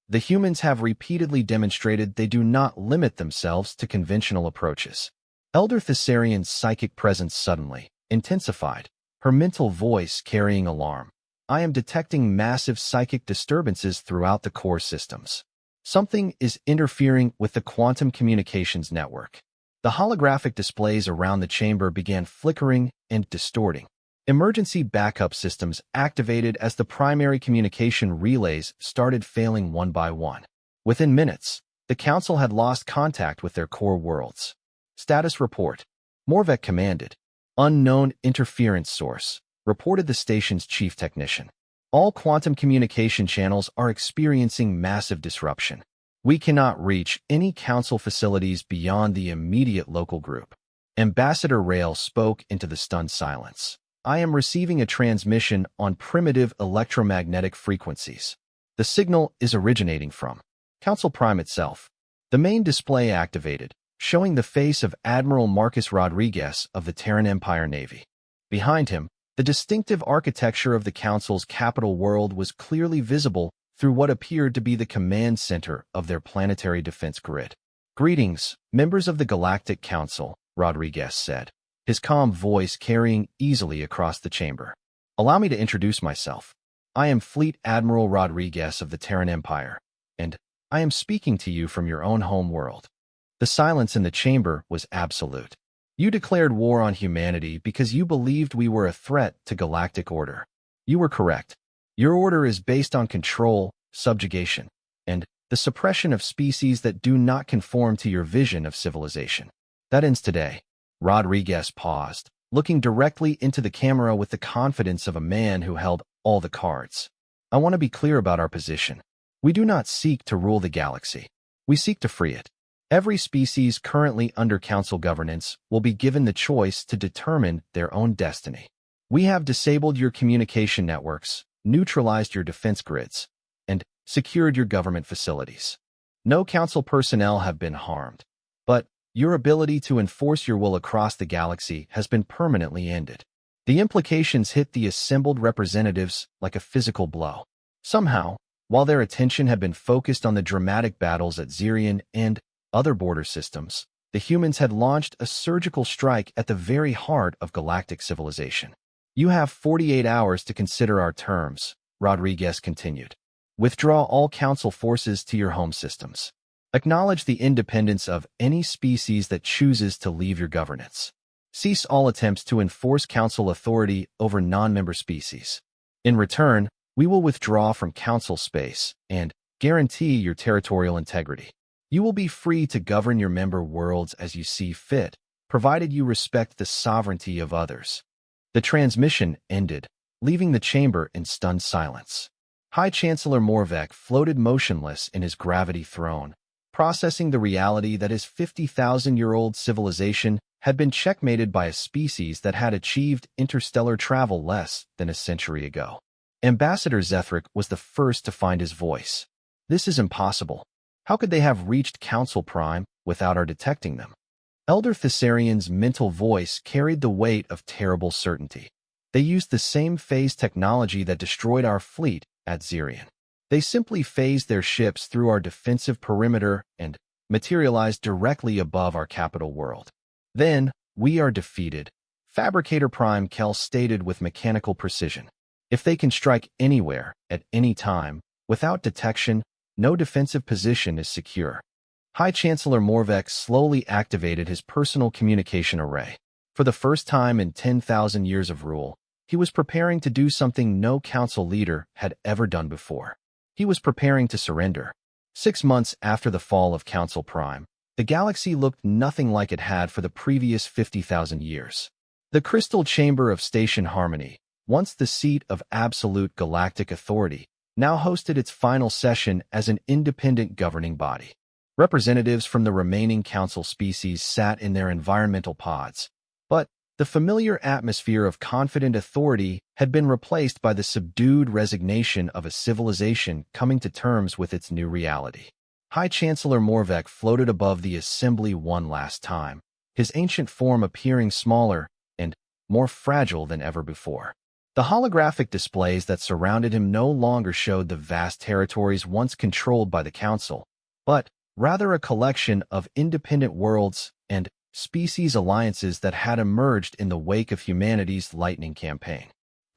The humans have repeatedly demonstrated they do not limit themselves to conventional approaches. Elder Thessarian's psychic presence suddenly intensified, her mental voice carrying alarm. I am detecting massive psychic disturbances throughout the core systems. Something is interfering with the quantum communications network. The holographic displays around the chamber began flickering and distorting. Emergency backup systems activated as the primary communication relays started failing one by one. Within minutes, the Council had lost contact with their core worlds. Status report. Morvek commanded. Unknown interference source, reported the station's chief technician. All quantum communication channels are experiencing massive disruption. We cannot reach any Council facilities beyond the immediate local group. Ambassador Rail spoke into the stunned silence. I am receiving a transmission on primitive electromagnetic frequencies. The signal is originating from Council Prime itself. The main display activated, showing the face of Admiral Marcus Rodriguez of the Terran Empire Navy. Behind him, the distinctive architecture of the Council's capital world was clearly visible through what appeared to be the command center of their planetary defense grid. "Greetings, members of the Galactic Council," Rodriguez said, his calm voice carrying easily across the chamber. "Allow me to introduce myself. I am Fleet Admiral Rodriguez of the Terran Empire, and I am speaking to you from your own home world." The silence in the chamber was absolute. "You declared war on humanity because you believed we were a threat to galactic order. You were correct. Your order is based on control, subjugation, and the suppression of species that do not conform to your vision of civilization. That ends today." Rodriguez paused, looking directly into the camera with the confidence of a man who held all the cards. "I want to be clear about our position. We do not seek to rule the galaxy. We seek to free it. Every species currently under Council governance will be given the choice to determine their own destiny. We have disabled your communication networks, neutralized your defense grids, and secured your government facilities. No Council personnel have been harmed, but your ability to enforce your will across the galaxy has been permanently ended." The implications hit the assembled representatives like a physical blow. Somehow, while their attention had been focused on the dramatic battles at Zirian and other border systems, the humans had launched a surgical strike at the very heart of galactic civilization. "You have 48 hours to consider our terms," Rodriguez continued. "Withdraw all Council forces to your home systems. Acknowledge the independence of any species that chooses to leave your governance. Cease all attempts to enforce Council authority over non-member species. In return, we will withdraw from Council space and guarantee your territorial integrity. You will be free to govern your member worlds as you see fit, provided you respect the sovereignty of others." The transmission ended, leaving the chamber in stunned silence. High Chancellor Morvek floated motionless in his gravity throne, processing the reality that his 50,000-year-old civilization had been checkmated by a species that had achieved interstellar travel less than a century ago. Ambassador Zethric was the first to find his voice. "This is impossible. How could they have reached Council Prime without our detecting them?" Elder Thessarian's mental voice carried the weight of terrible certainty. "They used the same phase technology that destroyed our fleet at Zirian. They simply phased their ships through our defensive perimeter and materialized directly above our capital world. Then, we are defeated," Fabricator Prime Kel stated with mechanical precision. "If they can strike anywhere, at any time, without detection, no defensive position is secure." High Chancellor Morvek slowly activated his personal communication array. For the first time in 10,000 years of rule, he was preparing to do something no Council leader had ever done before. He was preparing to surrender. 6 months after the fall of Council Prime, the galaxy looked nothing like it had for the previous 50,000 years. The crystal chamber of Station Harmony, once the seat of absolute galactic authority, now hosted its final session as an independent governing body. Representatives from the remaining Council species sat in their environmental pods, but the familiar atmosphere of confident authority had been replaced by the subdued resignation of a civilization coming to terms with its new reality. High Chancellor Morvek floated above the assembly one last time, his ancient form appearing smaller and more fragile than ever before. The holographic displays that surrounded him no longer showed the vast territories once controlled by the Council, but rather a collection of independent worlds and species alliances that had emerged in the wake of humanity's Lightning Campaign.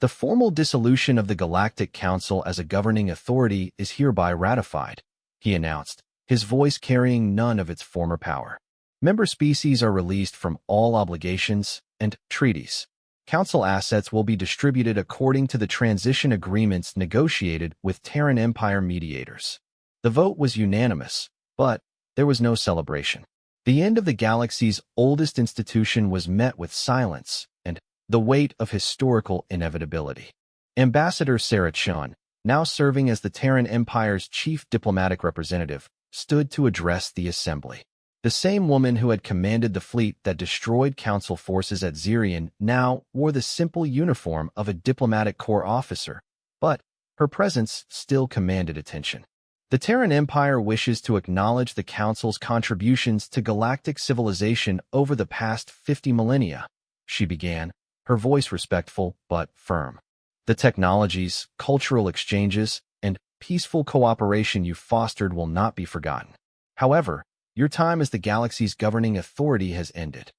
"The formal dissolution of the Galactic Council as a governing authority is hereby ratified," he announced, his voice carrying none of its former power. "Member species are released from all obligations and treaties. Council assets will be distributed according to the transition agreements negotiated with Terran Empire mediators." The vote was unanimous, but there was no celebration. The end of the galaxy's oldest institution was met with silence and the weight of historical inevitability. Ambassador Sarah Chun, now serving as the Terran Empire's chief diplomatic representative, stood to address the assembly. The same woman who had commanded the fleet that destroyed Council forces at Zirian now wore the simple uniform of a diplomatic corps officer, but her presence still commanded attention. The Terran Empire wishes to acknowledge the Council's contributions to galactic civilization over the past 50 millennia, she began, her voice respectful but firm. The technologies, cultural exchanges, and peaceful cooperation you fostered will not be forgotten. However, your time as the galaxy's governing authority has ended.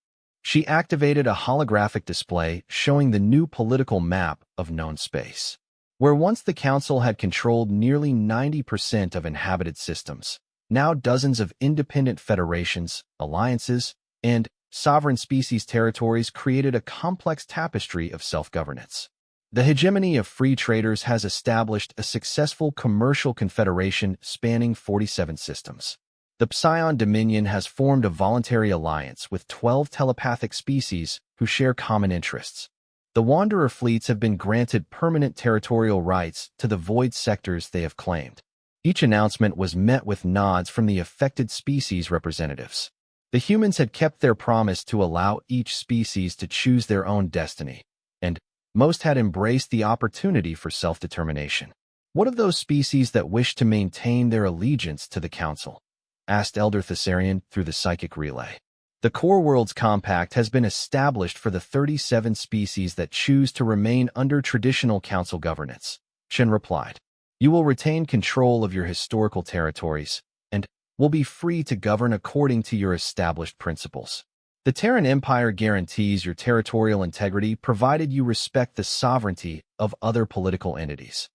She activated a holographic display showing the new political map of known space. Where once the Council had controlled nearly 90% of inhabited systems, now dozens of independent federations, alliances, and sovereign species territories created a complex tapestry of self-governance. The hegemony of free traders has established a successful commercial confederation spanning 47 systems. The Psion Dominion has formed a voluntary alliance with 12 telepathic species who share common interests. The Wanderer fleets have been granted permanent territorial rights to the void sectors they have claimed. Each announcement was met with nods from the affected species representatives. The humans had kept their promise to allow each species to choose their own destiny, and most had embraced the opportunity for self-determination. What of those species that wish to maintain their allegiance to the Council? Asked Elder Thessarian through the psychic relay. The Core Worlds Compact has been established for the 37 species that choose to remain under traditional Council governance, Chen replied. You will retain control of your historical territories, and will be free to govern according to your established principles. The Terran Empire guarantees your territorial integrity provided you respect the sovereignty of other political entities.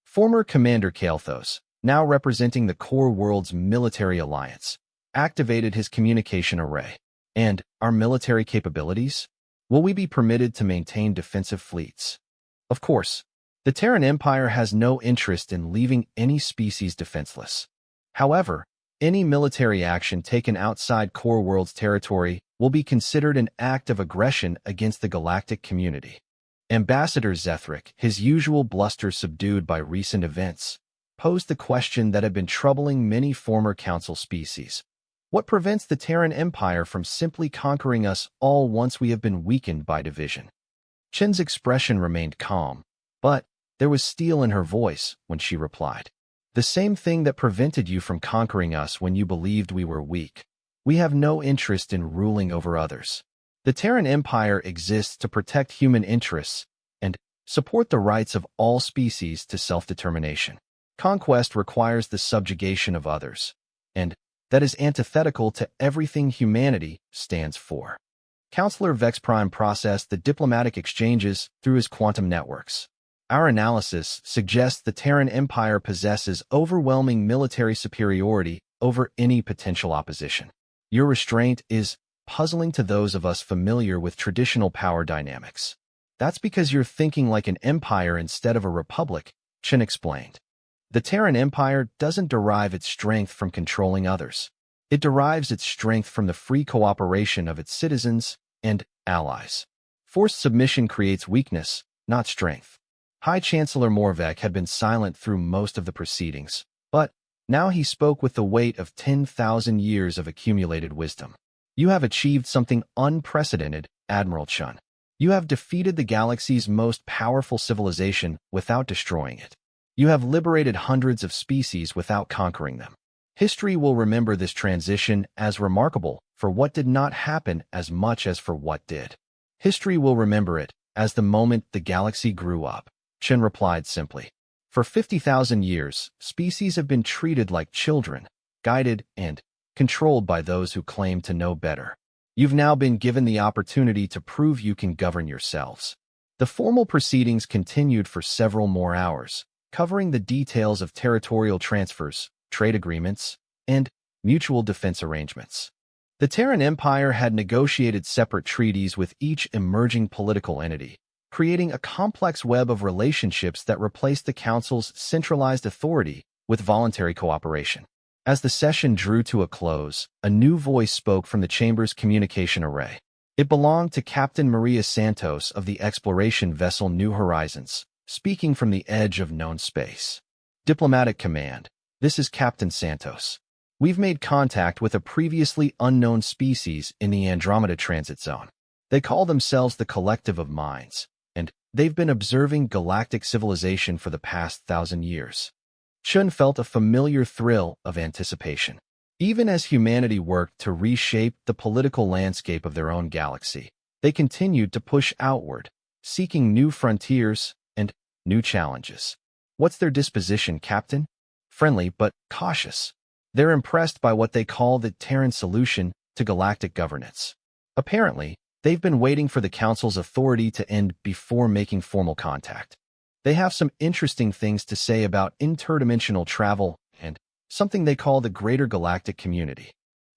Former Commander Kael'thas, now representing the Core Worlds Military Alliance, activated his communication array. And our military capabilities? Will we be permitted to maintain defensive fleets? Of course, the Terran Empire has no interest in leaving any species defenseless. However, any military action taken outside Core Worlds territory will be considered an act of aggression against the galactic community. Ambassador Zethric, his usual bluster subdued by recent events, posed the question that had been troubling many former Council species. What prevents the Terran Empire from simply conquering us all once we have been weakened by division? Chen's expression remained calm, but there was steel in her voice when she replied. The same thing that prevented you from conquering us when you believed we were weak. We have no interest in ruling over others. The Terran Empire exists to protect human interests and support the rights of all species to self-determination. Conquest requires the subjugation of others, and that is antithetical to everything humanity stands for. Counselor Vex Prime processed the diplomatic exchanges through his quantum networks. Our analysis suggests the Terran Empire possesses overwhelming military superiority over any potential opposition. Your restraint is puzzling to those of us familiar with traditional power dynamics. That's because you're thinking like an empire instead of a republic, Chen explained. The Terran Empire doesn't derive its strength from controlling others. It derives its strength from the free cooperation of its citizens and allies. Forced submission creates weakness, not strength. High Chancellor Morvek had been silent through most of the proceedings, but now he spoke with the weight of 10,000 years of accumulated wisdom. You have achieved something unprecedented, Admiral Chun. You have defeated the galaxy's most powerful civilization without destroying it. You have liberated hundreds of species without conquering them. History will remember this transition as remarkable for what did not happen as much as for what did. History will remember it as the moment the galaxy grew up, Chen replied simply. For 50,000 years, species have been treated like children, guided and controlled by those who claim to know better. You've now been given the opportunity to prove you can govern yourselves. The formal proceedings continued for several more hours, covering the details of territorial transfers, trade agreements, and mutual defense arrangements. The Terran Empire had negotiated separate treaties with each emerging political entity, creating a complex web of relationships that replaced the Council's centralized authority with voluntary cooperation. As the session drew to a close, a new voice spoke from the Chamber's communication array. It belonged to Captain Maria Santos of the exploration vessel New Horizons, speaking from the edge of known space. Diplomatic Command, this is Captain Santos. We've made contact with a previously unknown species in the Andromeda Transit Zone. They call themselves the Collective of Minds, and they've been observing galactic civilization for the past 1,000 years. Chun felt a familiar thrill of anticipation. Even as humanity worked to reshape the political landscape of their own galaxy, they continued to push outward, seeking new frontiers and new challenges. What's their disposition, Captain? Friendly but cautious. They're impressed by what they call the Terran solution to galactic governance. Apparently, they've been waiting for the Council's authority to end before making formal contact. They have some interesting things to say about interdimensional travel and something they call the greater galactic community.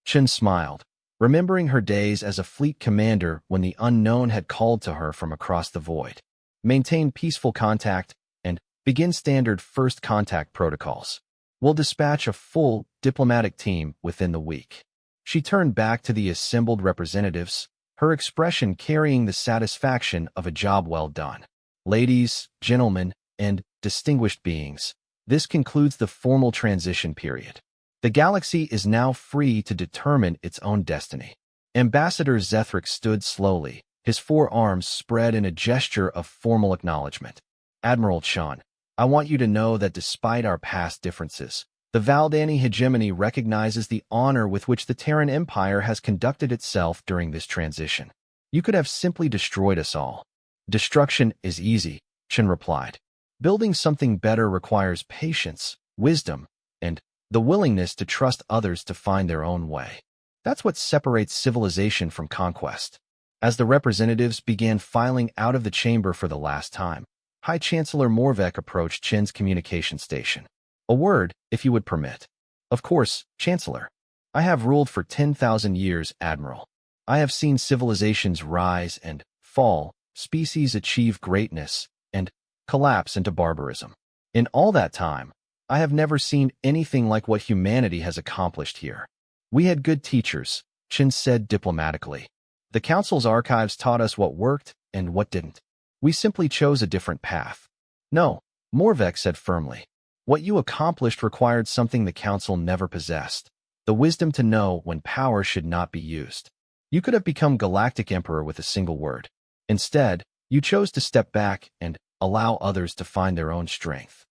Chen smiled, remembering her days as a fleet commander when the unknown had called to her from across the void. Maintain peaceful contact and begin standard first contact protocols. We'll dispatch a full diplomatic team within the week. She turned back to the assembled representatives, her expression carrying the satisfaction of a job well done. Ladies, gentlemen, and distinguished beings, this concludes the formal transition period. The galaxy is now free to determine its own destiny. Ambassador Zethric stood slowly, his forearms spread in a gesture of formal acknowledgement. Admiral Chun, I want you to know that despite our past differences, the Valdani hegemony recognizes the honor with which the Terran Empire has conducted itself during this transition. You could have simply destroyed us all. Destruction is easy, Chen replied. Building something better requires patience, wisdom, and the willingness to trust others to find their own way. That's what separates civilization from conquest. As the representatives began filing out of the chamber for the last time, High Chancellor Morvek approached Chen's communication station. A word, if you would permit. Of course, Chancellor. I have ruled for 10,000 years, Admiral. I have seen civilizations rise and fall, species achieve greatness, and collapse into barbarism. In all that time, I have never seen anything like what humanity has accomplished here. We had good teachers, Chen said diplomatically. The Council's archives taught us what worked and what didn't. We simply chose a different path. No, Morvek said firmly. What you accomplished required something the Council never possessed, the wisdom to know when power should not be used. You could have become Galactic Emperor with a single word. Instead, you chose to step back and allow others to find their own strength.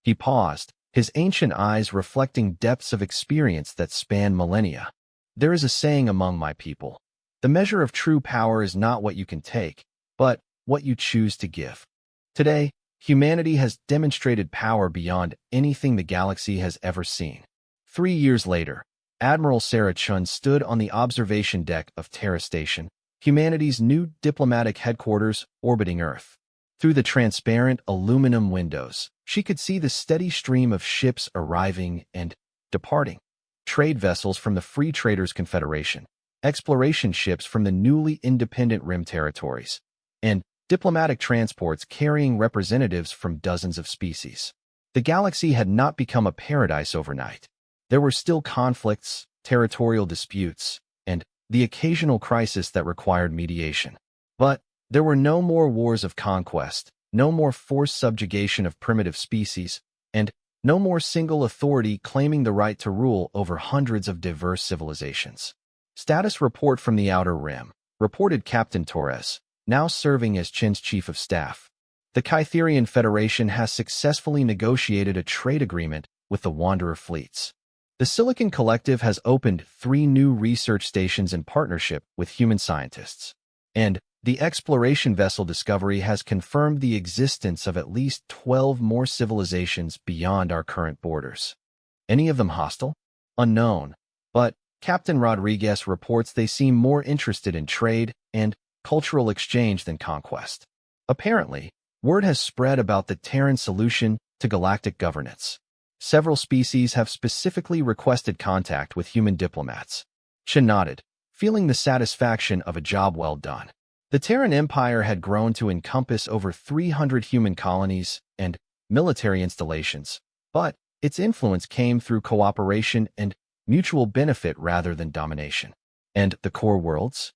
He paused, his ancient eyes reflecting depths of experience that span millennia. There is a saying among my people. The measure of true power is not what you can take, but what you choose to give. Today, humanity has demonstrated power beyond anything the galaxy has ever seen. 3 years later, Admiral Sarah Chun stood on the observation deck of Terra Station, humanity's new diplomatic headquarters orbiting Earth. Through the transparent aluminum windows, she could see the steady stream of ships arriving and departing. Trade vessels from the Free Traders Confederation, exploration ships from the newly independent Rim territories, and diplomatic transports carrying representatives from dozens of species. The galaxy had not become a paradise overnight. There were still conflicts, territorial disputes, and the occasional crisis that required mediation. But there were no more wars of conquest, no more forced subjugation of primitive species, and no more single authority claiming the right to rule over hundreds of diverse civilizations. Status report from the Outer Rim, reported Captain Torres, now serving as Chen's chief of staff. The Kytherian Federation has successfully negotiated a trade agreement with the Wanderer fleets. The Silicon Collective has opened 3 new research stations in partnership with human scientists. And the exploration vessel Discovery has confirmed the existence of at least 12 more civilizations beyond our current borders. Any of them hostile? Unknown. But Captain Rodriguez reports they seem more interested in trade and cultural exchange than conquest. Apparently, word has spread about the Terran solution to galactic governance. Several species have specifically requested contact with human diplomats. Chen nodded, feeling the satisfaction of a job well done. The Terran Empire had grown to encompass over 300 human colonies and military installations, but its influence came through cooperation and mutual benefit rather than domination. And the core worlds?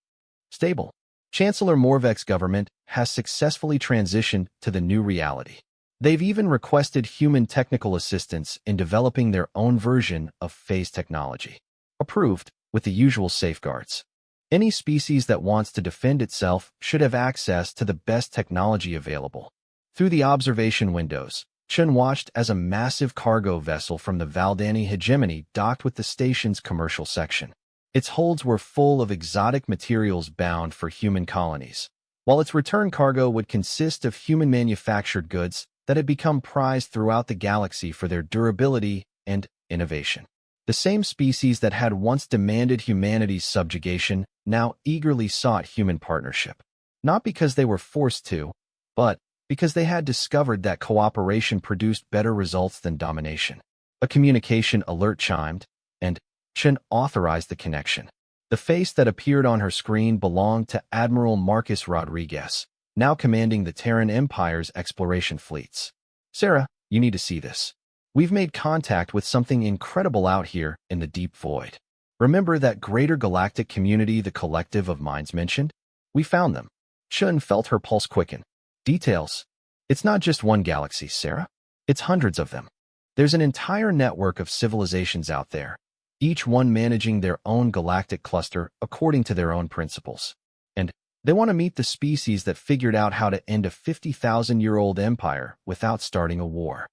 Stable. Chancellor Morvek's government has successfully transitioned to the new reality. They've even requested human technical assistance in developing their own version of phase technology. Approved, with the usual safeguards. Any species that wants to defend itself should have access to the best technology available. Through the observation windows, Chen watched as a massive cargo vessel from the Valdani hegemony docked with the station's commercial section. Its holds were full of exotic materials bound for human colonies, while its return cargo would consist of human-manufactured goods that had become prized throughout the galaxy for their durability and innovation. The same species that had once demanded humanity's subjugation now eagerly sought human partnership, not because they were forced to, but because they had discovered that cooperation produced better results than domination. A communication alert chimed, and Chen authorized the connection. The face that appeared on her screen belonged to Admiral Marcus Rodriguez, now commanding the Terran Empire's exploration fleets. "Sarah, you need to see this. We've made contact with something incredible out here in the deep void. Remember that greater galactic community the Collective of Minds mentioned? We found them." Chen felt her pulse quicken. "Details? It's not just one galaxy, Sarah. It's hundreds of them. There's an entire network of civilizations out there, each one managing their own galactic cluster according to their own principles. And they want to meet the species that figured out how to end a 50,000-year-old empire without starting a war.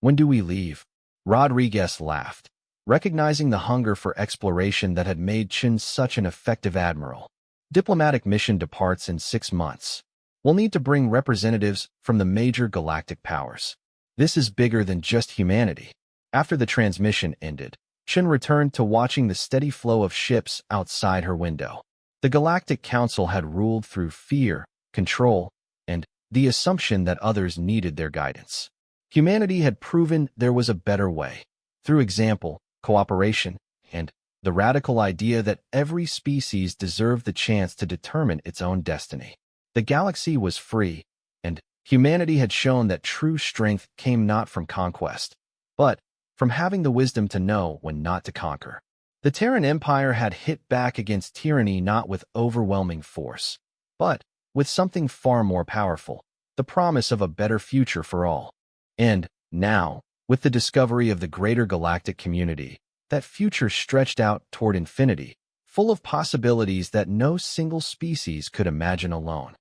When do we leave?" Rodriguez laughed, recognizing the hunger for exploration that had made Chen such an effective admiral. "Diplomatic mission departs in 6 months. We'll need to bring representatives from the major galactic powers. This is bigger than just humanity." After the transmission ended, Chen returned to watching the steady flow of ships outside her window. The Galactic Council had ruled through fear, control, and the assumption that others needed their guidance. Humanity had proven there was a better way, through example, cooperation, and the radical idea that every species deserved the chance to determine its own destiny. The galaxy was free, and humanity had shown that true strength came not from conquest, but from having the wisdom to know when not to conquer. The Terran Empire had hit back against tyranny not with overwhelming force, but with something far more powerful, the promise of a better future for all. And now, with the discovery of the greater galactic community, that future stretched out toward infinity, full of possibilities that no single species could imagine alone.